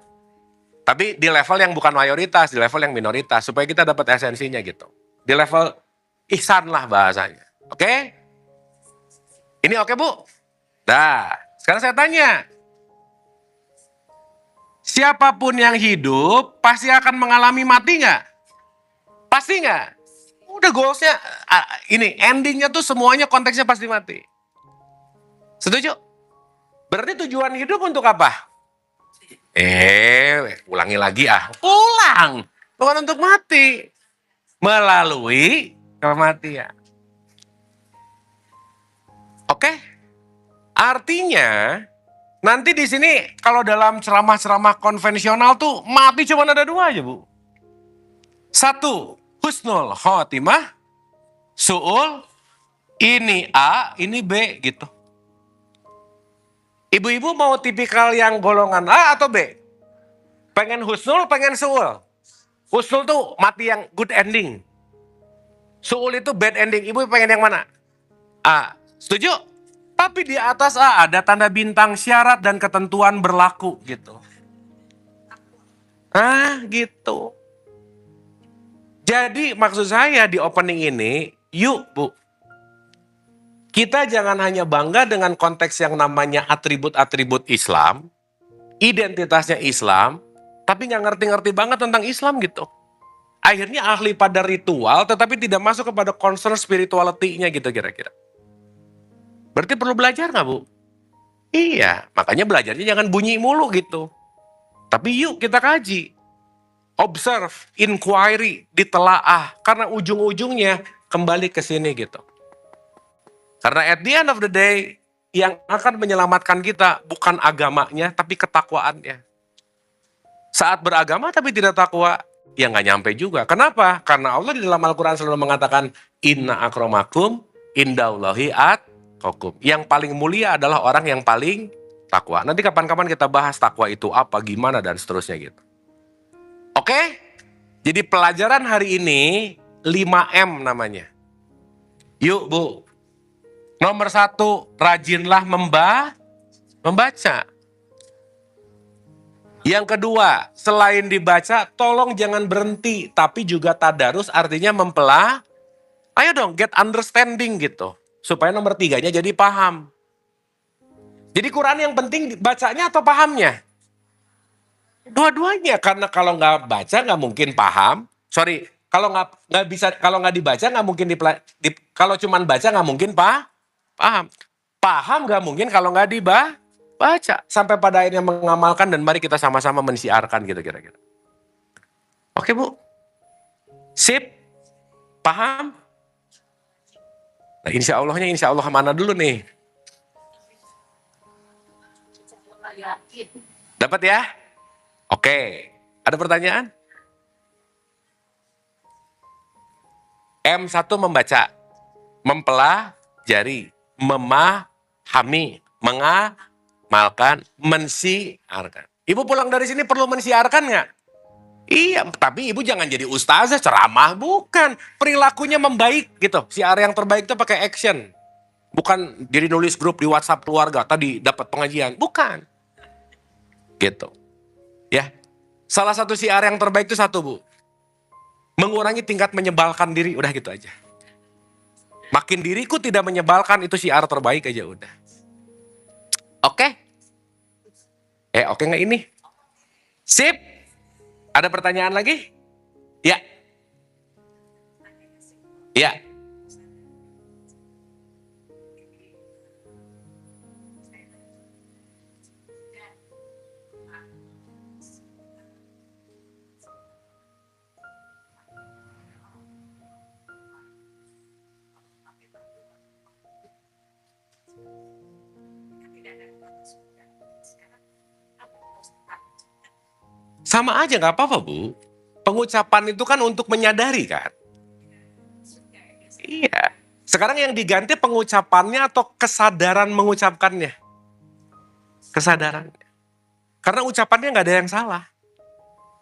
Tapi di level yang bukan mayoritas, di level yang minoritas, supaya kita dapat esensinya gitu. Di level ihsan lah bahasanya. Oke? Ini oke, Bu? Dah, sekarang saya tanya. Siapapun yang hidup pasti akan mengalami mati nggak? Pasti nggak? Udah goalsnya, ini endingnya tuh semuanya konteksnya pasti mati. Setuju? Berarti tujuan hidup untuk apa? Ulangi lagi Pulang. Bukan untuk mati. Melalui kematian. Oke? Artinya, nanti di sini kalau dalam ceramah-ceramah konvensional tuh mati cuma ada 2 aja, Bu. 1, husnul khotimah. Su'ul, ini A, ini B gitu. Ibu-ibu mau tipikal yang golongan A atau B? Pengen husnul, pengen su'ul. Husnul tuh mati yang good ending. Su'ul itu bad ending. Ibu pengen yang mana? A. Setuju? Tapi di atas A ada tanda bintang syarat dan ketentuan berlaku gitu. Gitu. Jadi maksud saya di opening ini, yuk Bu, kita jangan hanya bangga dengan konteks yang namanya atribut-atribut Islam, identitasnya Islam, tapi nggak ngerti-ngerti banget tentang Islam gitu. Akhirnya ahli pada ritual, tetapi tidak masuk kepada concern spirituality-nya gitu kira-kira. Berarti perlu belajar nggak Bu? Iya, makanya belajarnya jangan bunyi mulu gitu. Tapi yuk kita kaji. Observe, inquiry, ditelaah. Karena ujung-ujungnya kembali ke sini gitu. Karena at the end of the day, yang akan menyelamatkan kita bukan agamanya, tapi ketakwaannya. Saat beragama tapi tidak takwa, ya nggak nyampe juga. Kenapa? Karena Allah di dalam Al-Quran selalu mengatakan, Inna akramakum indaullahi atqakum. Yang paling mulia adalah orang yang paling takwa. Nanti kapan-kapan kita bahas takwa itu apa, gimana, dan seterusnya gitu. Oke? Jadi pelajaran hari ini 5M namanya. Yuk Bu. Nomor 1, rajinlah membaca. Yang kedua, selain dibaca, tolong jangan berhenti, tapi juga tadarus artinya mempelah. Ayo dong, get understanding gitu. Supaya nomor 3-nya jadi paham. Jadi Quran yang penting bacanya atau pahamnya? Dua-duanya, karena kalau nggak baca nggak mungkin paham. Sorry, kalau nggak bisa, kalau nggak dibaca nggak mungkin kalau cuman baca nggak mungkin paham. Paham nggak mungkin kalau nggak baca. Sampai pada akhirnya mengamalkan, dan mari kita sama-sama mensiarkan gitu kira-kira. Oke Bu? Sip? Paham? Nah, insya Allah mana dulu nih? Dapat ya? Oke. Ada pertanyaan? M1 membaca, mempelajari, memahami, mengamalkan, mensiarkan. Ibu pulang dari sini perlu mensiarkan nggak? Iya, tapi ibu jangan jadi ustazah ceramah, bukan. Perilakunya membaik gitu. Siar yang terbaik itu pakai action. Bukan jadi nulis grup di WhatsApp keluarga, tadi dapat pengajian. Bukan. Gitu. Ya. Salah satu siar yang terbaik itu satu Bu. Mengurangi tingkat menyebalkan diri, udah gitu aja. Makin diriku tidak menyebalkan, itu siar terbaik aja udah. Oke? Oke nggak ini? Sip? Ada pertanyaan lagi? Ya. Ya. Sama aja nggak apa-apa Bu. Pengucapan itu kan untuk menyadari kan? Iya. Sekarang yang diganti pengucapannya atau kesadaran mengucapkannya? Kesadaran. Karena ucapannya nggak ada yang salah.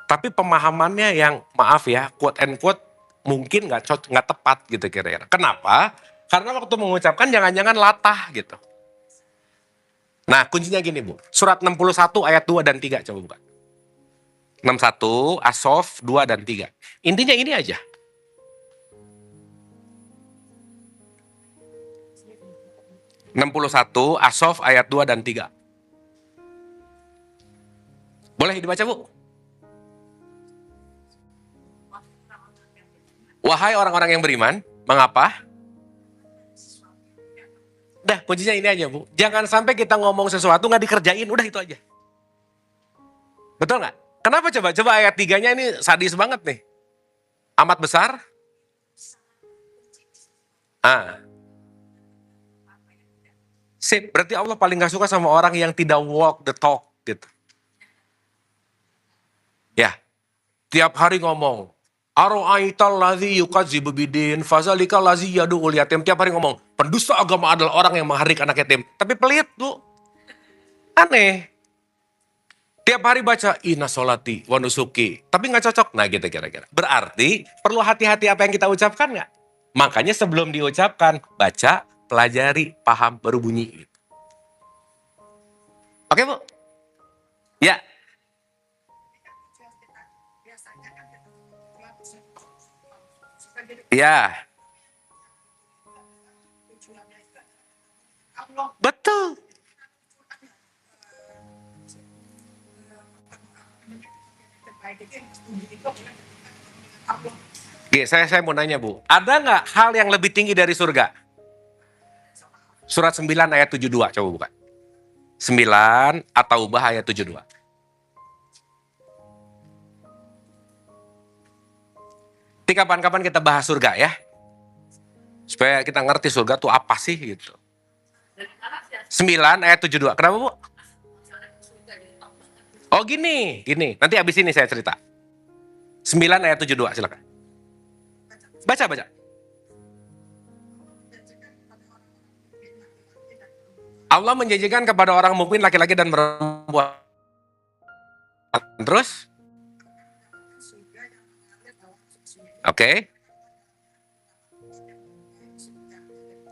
Tapi pemahamannya yang maaf ya, quote and quote mungkin nggak tepat gitu kira-kira. Kenapa? Karena waktu mengucapkan jangan-jangan latah gitu. Nah kuncinya gini Bu. Surat 61 ayat 2 dan 3 coba buka. 61, As-Sof 2 dan 3. Intinya ini aja. (61) As-Sof ayat 2 dan 3. Boleh dibaca Bu? Wahai orang-orang yang beriman, mengapa? Dah, kuncinya ini aja Bu. Jangan sampai kita ngomong sesuatu nggak dikerjain, udah itu aja. Betul nggak? Kenapa coba? Coba ayat 3-nya ini sadis banget nih. Amat besar. Sip, berarti Allah paling gak suka sama orang yang tidak walk the talk gitu. Ya, tiap hari ngomong. Aro'aital ladzi yukadzibu bidin, fazalikal ladzi yad'ul yatim. Tiap hari ngomong, pendusta agama adalah orang yang mengharik anak yatim. Tapi pelit, Bu. Aneh. Tiap hari baca, inna sholati wa nusuki. Tapi nggak cocok. Nah gitu kira-kira. Berarti perlu hati-hati apa yang kita ucapkan nggak? Makanya sebelum diucapkan, baca, pelajari, paham, baru bunyi. Oke, Bu? Ya. Biasanya kan kita sebagai Ya. tujuannya itu Allah Betul. terbaik itu yang setuju itu Allah. Oke, saya mau nanya, Bu. Ada nggak hal yang lebih tinggi dari surga? Surat 9 ayat 72, coba buka. 9 atau ubah ayat 72. Nanti kapan-kapan kita bahas surga ya. Supaya kita ngerti surga tuh apa sih gitu. 9 ayat 72. Kenapa, Bu? Oh gini. Nanti habis ini saya cerita. 9 ayat 72, silakan. Baca. Allah menjanjikan kepada orang mukmin laki-laki dan perempuan. Terus? Oke.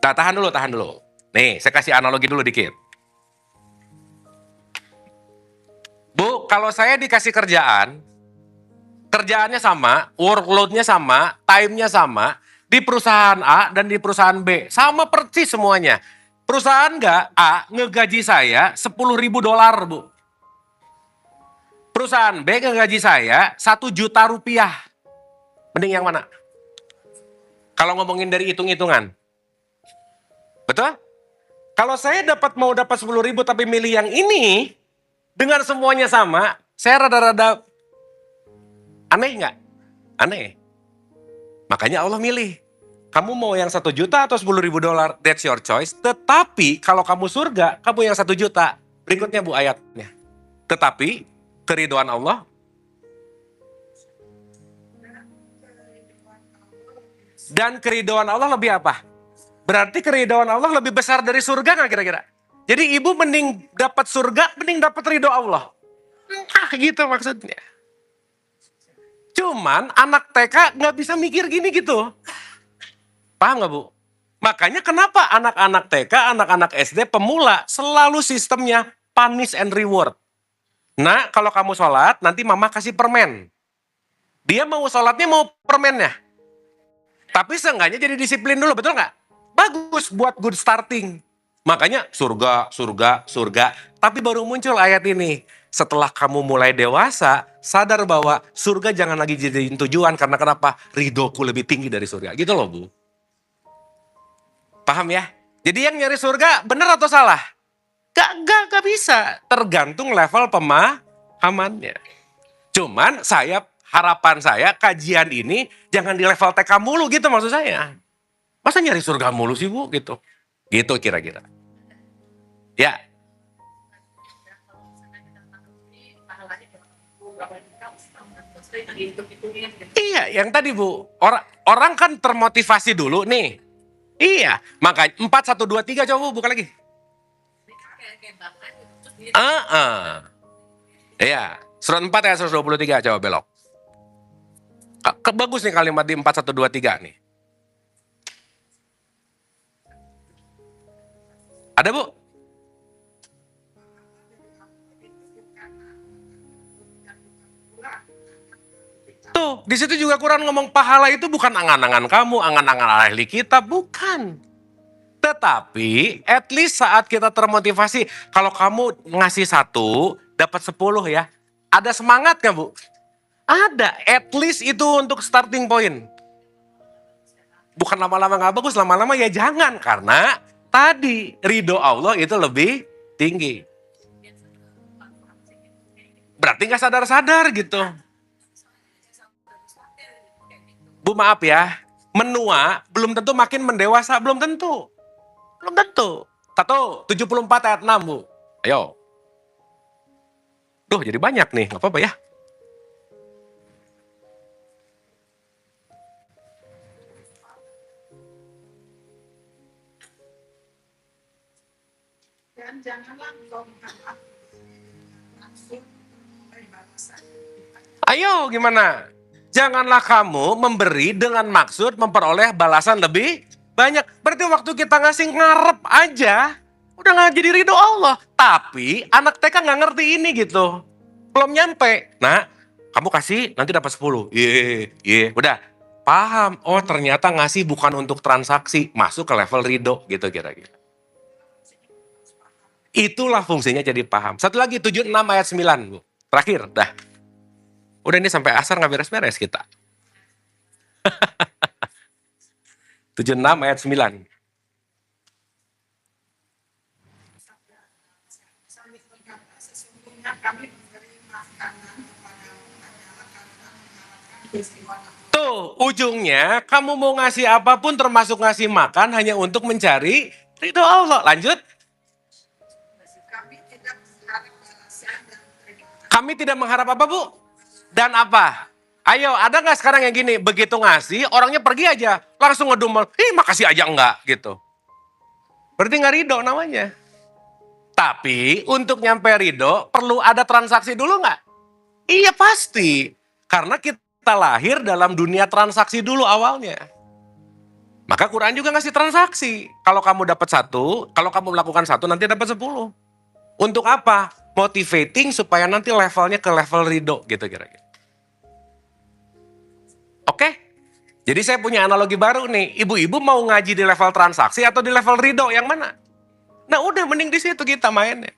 Nah, tahan dulu. Nih, saya kasih analogi dulu dikit. Bu, kalau saya dikasih kerjaannya sama, workload-nya sama, time-nya sama, di perusahaan A dan di perusahaan B. Sama persis semuanya. Perusahaan A ngegaji saya $10.000, Bu. Perusahaan B ngegaji saya Rp1.000.000. Mending yang mana? Kalau ngomongin dari hitung-hitungan. Betul? Kalau saya mau dapat 10.000 tapi milih yang ini, dengan semuanya sama, saya rada-rada aneh nggak? Aneh. Makanya Allah milih. Kamu mau yang 1 juta atau $10.000? That's your choice. Tetapi kalau kamu surga, kamu yang 1 juta. Berikutnya Bu ayatnya. Tetapi keridhaan Allah. Dan keridhaan Allah lebih apa? Berarti keridhaan Allah lebih besar dari surga nggak kira-kira? Jadi ibu mending dapat surga, mending dapat ridho Allah. Nah gitu maksudnya. Cuman anak TK nggak bisa mikir gini gitu. Paham nggak, Bu? Makanya kenapa anak-anak TK, anak-anak SD, pemula selalu sistemnya punish and reward. Nah, kalau kamu sholat, nanti mama kasih permen. Dia mau sholatnya mau permennya. Tapi seenggaknya jadi disiplin dulu, betul nggak? Bagus buat good starting. Makanya surga. Tapi baru muncul ayat ini. Setelah kamu mulai dewasa, sadar bahwa surga jangan lagi jadiin tujuan. Karena kenapa? Ridhoku lebih tinggi dari surga. Gitu loh, Bu. Paham ya? Jadi yang nyari surga benar atau salah? Gak bisa. Tergantung level pemahamannya. Cuman harapan saya kajian ini jangan di level TK mulu gitu maksud saya. Masa nyari surga mulu sih, Bu? Gitu kira-kira. Ya. Iya, yang tadi Bu. Orang kan termotivasi dulu nih. Iya, makanya 4, 1, 2, 3 coba Bu, buka lagi. Iya, surat 4 ayat 123 coba belok. Bagus nih kalimat di 4, 1, 2, 3 nih. Ada Bu? Tuh, di situ juga Quran ngomong pahala itu bukan angan-angan kamu, angan-angan ahli kita, bukan. Tetapi, at least saat kita termotivasi, kalau kamu ngasih 1, dapat 10 ya, ada semangat gak Bu? Ada, at least itu untuk starting point. Bukan lama-lama gak bagus, lama-lama ya jangan, karena tadi ridho Allah itu lebih tinggi. Berarti gak sadar-sadar gitu. Bu maaf ya, menua belum tentu makin mendewasa, belum tentu. 74 ayat 6 Bu. Ayo. Duh jadi banyak nih, gak apa-apa ya. dan janganlah engkau mengharap maksud oleh balasan. Ayo gimana? Janganlah kamu memberi dengan maksud memperoleh balasan lebih banyak. Berarti waktu kita ngasih ngarep aja, udah nggak jadi ridho Allah. Tapi anak TK nggak ngerti ini gitu. Belum nyampe. Nah, kamu kasih nanti dapat 10. Iya, udah. Paham. Oh ternyata ngasih bukan untuk transaksi. Masuk ke level ridho gitu kira-kira. Itulah fungsinya jadi paham. Satu lagi 76 ayat 9. Bu. Terakhir, dah. Udah ini sampai asar nggak beres-beres kita. 76 ayat 9. Sambil berkata, sesungguhnya kami memberi makanan kepada hanyalah karena mengharapkan keistimewaan Allah. Tuh, ujungnya kamu mau ngasih apapun termasuk ngasih makan hanya untuk mencari ridho Allah. Lanjut. Kami tidak mengharap balasan dan terima. Kami tidak mengharap apa, Bu? Dan apa? Ayo, ada nggak sekarang yang gini? Begitu ngasih, orangnya pergi aja. Langsung ngedumel. Makasih aja enggak, gitu. Berarti nggak ridho namanya. Tapi, untuk nyampe ridho, perlu ada transaksi dulu nggak? Iya, pasti. Karena kita lahir dalam dunia transaksi dulu awalnya. Maka Quran juga ngasih transaksi. Kalau kamu dapat 1, kalau kamu melakukan 1, nanti dapat 10. Untuk apa? Motivating supaya nanti levelnya ke level ridho, gitu kira-kira. Oke? Jadi saya punya analogi baru nih. Ibu-ibu mau ngaji di level transaksi atau di level ridho, yang mana? Nah udah, mending di situ kita mainnya.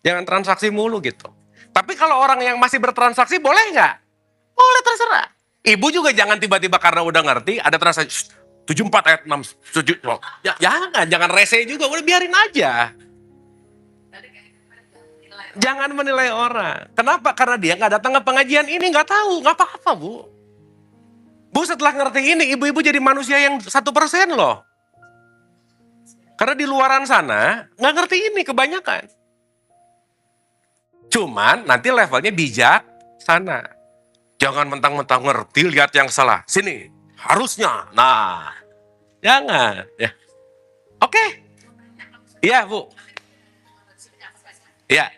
Jangan transaksi mulu gitu. Tapi kalau orang yang masih bertransaksi boleh nggak? Boleh, terserah. Ibu juga jangan tiba-tiba karena udah ngerti ada transaksi 74 ayat 6 setuju. Ya, jangan rese juga, udah biarin aja. Jangan menilai orang. Kenapa? Karena dia nggak datang ke pengajian ini, nggak tahu, nggak apa-apa, Bu. Bu, setelah ngerti ini, ibu-ibu jadi manusia yang 1% loh. Karena di luaran sana, nggak ngerti ini kebanyakan. Cuman nanti levelnya bijak sana. Jangan mentang-mentang ngerti, lihat yang salah. Sini, harusnya. Nah, jangan. Ya. Oke. Iya, Bu. Iya.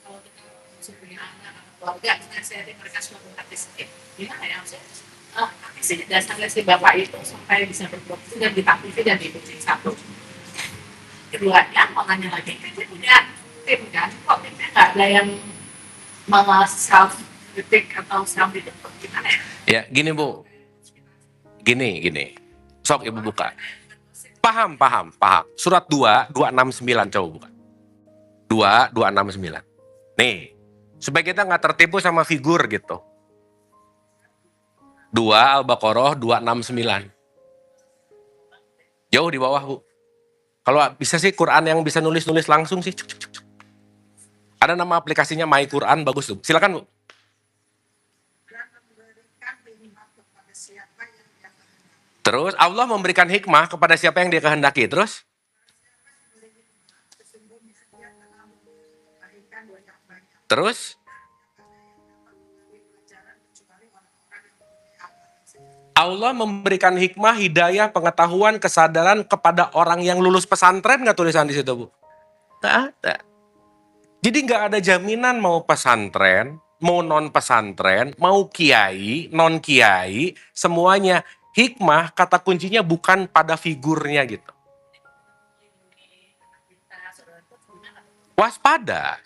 Kalau kita masuk punya anak keluarga, saya mereka sudah mengerti sedikit. Gimana ya maksudnya? Sih dasarnya si bapak itu supaya bisa berprofesi dan ditaklifi dan diikuti satu. Keduanya, makanya lagi kita punya tim kan, kok timnya nggak ada yang self kritik atau self develop gimana ya? Ya, gini Bu. Gini. Sok Ibu buka. Paham. Surat 2, 269 coba buka. 2, 269. Nih, supaya kita nggak tertipu sama figur gitu. 2 Al-Baqarah 269. Jauh di bawah, Bu. Kalau bisa sih Quran yang bisa nulis-nulis langsung sih. Ada nama aplikasinya My Quran, bagus tuh. Silakan, Bu. Dan memberikan hikmah kepada siapa yang dia kehendaki. Terus Allah memberikan hikmah kepada siapa yang dia kehendaki. Terus Sesungguhnya dia telah memberikan banyak-banyak Terus pelajaran kecuali orang-orang yang mempunyai akal. Allah memberikan hikmah, hidayah, pengetahuan, kesadaran kepada orang yang lulus pesantren, nggak tulisan di situ, Bu? Nggak ada. Jadi nggak ada jaminan mau pesantren, mau non pesantren, mau kiai, non kiai, semuanya hikmah kata kuncinya bukan pada figurnya gitu. Waspada.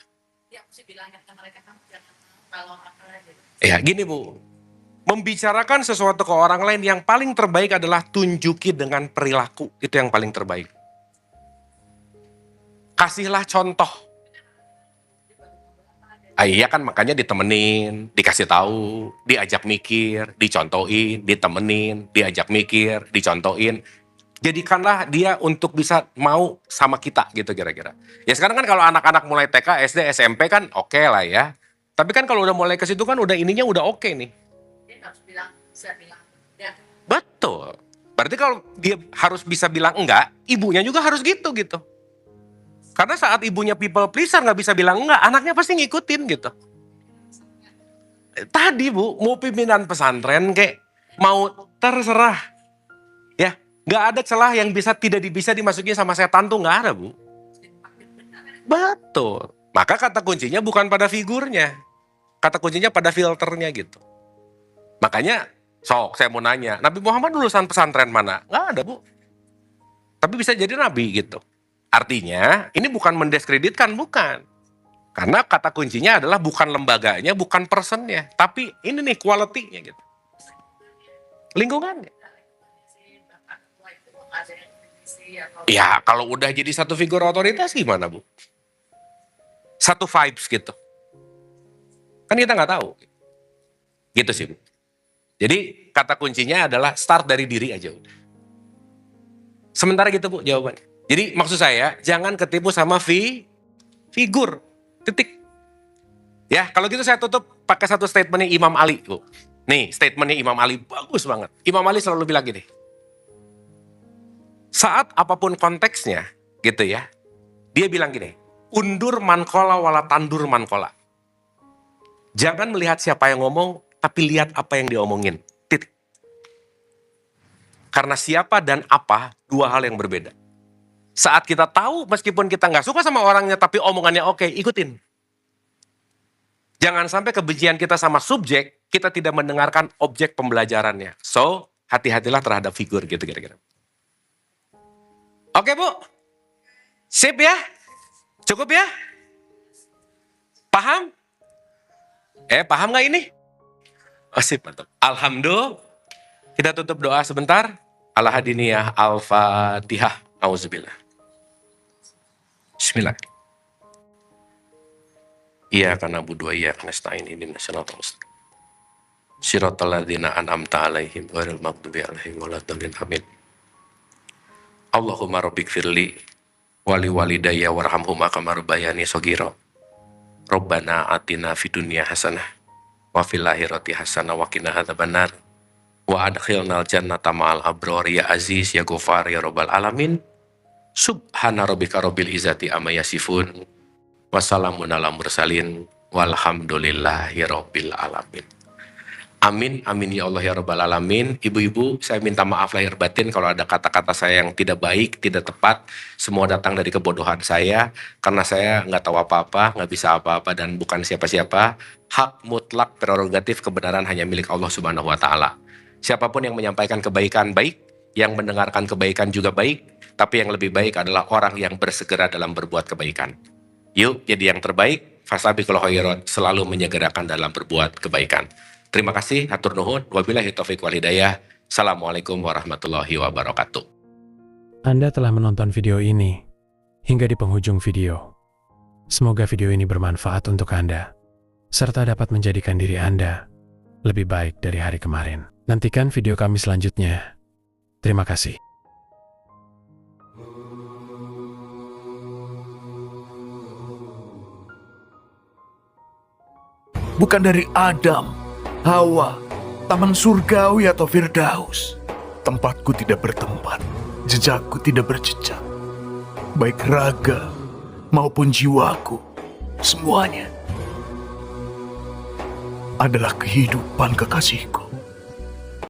Ya, mesti bilangnya ke mereka kamu jangan kalau akalnya gitu. Ya gini Bu, membicarakan sesuatu ke orang lain yang paling terbaik adalah tunjuki dengan perilaku. Itu yang paling terbaik. Kasihlah contoh. Iya kan, makanya ditemenin, dikasih tahu, diajak mikir, dicontohin, ditemenin, diajak mikir, dicontohin. Jadikanlah dia untuk bisa mau sama kita gitu kira-kira. Ya sekarang kan kalau anak-anak mulai TK, SD, SMP kan oke lah ya. Tapi kan kalau udah mulai ke situ kan udah ininya udah oke nih. Dia harus bilang, saya bilang, ya. Betul. Berarti kalau dia harus bisa bilang enggak, ibunya juga harus gitu. Karena saat ibunya people pleaser nggak bisa bilang enggak, anaknya pasti ngikutin gitu. Tadi Bu, mau pimpinan pesantren kayak mau terserah. Ya, nggak ada celah yang tidak bisa dimasuki sama setan tuh nggak ada Bu. Betul. Maka kata kuncinya bukan pada figurnya. Kata kuncinya pada filternya gitu. Makanya, saya mau nanya, Nabi Muhammad lulusan pesantren mana? Nggak ada Bu. Tapi bisa jadi nabi gitu. Artinya, ini bukan mendiskreditkan, bukan. Karena kata kuncinya adalah bukan lembaganya, bukan personnya. Tapi ini nih quality-nya gitu. Lingkungannya. Ya, kalau udah jadi satu figur otoritas gimana Bu? Satu vibes gitu. Kan kita nggak tahu. Gitu sih Bu. Jadi kata kuncinya adalah start dari diri aja udah. Sementara gitu Bu jawabannya. Jadi maksud saya jangan ketipu sama figur. Titik. Ya kalau gitu saya tutup pakai satu statementnya Imam Ali Bu. Nih statementnya Imam Ali bagus banget. Imam Ali selalu bilang gini. Saat apapun konteksnya gitu ya. Dia bilang gini. Undur mankola wala tandur mankola. Jangan melihat siapa yang ngomong, tapi lihat apa yang diomongin. Titik. Karena siapa dan apa, dua hal yang berbeda. Saat kita tahu, meskipun kita nggak suka sama orangnya, tapi omongannya oke, ikutin. Jangan sampai kebencian kita sama subjek, kita tidak mendengarkan objek pembelajarannya. So, hati-hatilah terhadap figur gitu kira-kira. Oke Bu? Sip ya? Cukup ya? Paham? Paham nggak ini? Oh sip, mantap. Alhamdulillah. Kita tutup doa sebentar. Al-Hadiniyah Al-Fatihah. Auzubillah. Bismillah. Iyyaka na'budu wa iyyaka nasta'in ihdinas siratal mustaqim. Siratal ladzina an'amta 'alaihim ghairil maghdubi 'alaihim waladdallin. Amin. Allahumma rabbighfirli wali walidayya warhamhuma kama rabbayani shaghira. Rabbana atina fid dunya hasanah wa fil akhirati hasanah wa qina adzabannar. Wa adkhilnal jannata ma'al abrar ya aziz ya ghafar ya rabbal alamin. Subhana rabbika rabbil izzati amma yasifun. Wassalamun ala mursalin walhamdulillahi rabbil alamin. Amin, amin ya Allah ya rabbal alamin. Ibu-ibu, saya minta maaf lahir batin kalau ada kata-kata saya yang tidak baik, tidak tepat. Semua datang dari kebodohan saya, karena saya nggak tahu apa-apa, nggak bisa apa-apa, dan bukan siapa-siapa. Hak mutlak prerogatif kebenaran hanya milik Allah Subhanahu wa Ta'ala. Siapapun yang menyampaikan kebaikan baik, yang mendengarkan kebaikan juga baik, tapi yang lebih baik adalah orang yang bersegera dalam berbuat kebaikan. Yuk, jadi yang terbaik, fasabiqul khairat, selalu menyegerakan dalam berbuat kebaikan. Terima kasih, hatur nuhun, wabillahi taufiq wal hidayah. Assalamualaikum warahmatullahi wabarakatuh. Anda telah menonton video ini hingga di penghujung video. Semoga video ini bermanfaat untuk Anda, serta dapat menjadikan diri Anda lebih baik dari hari kemarin. Nantikan video kami selanjutnya. Terima kasih. Bukan dari Adam, Hawa, taman surgawi atau Firdaus. Tempatku tidak bertempat, jejakku tidak berjejak. Baik raga maupun jiwaku, semuanya adalah kehidupan kekasihku.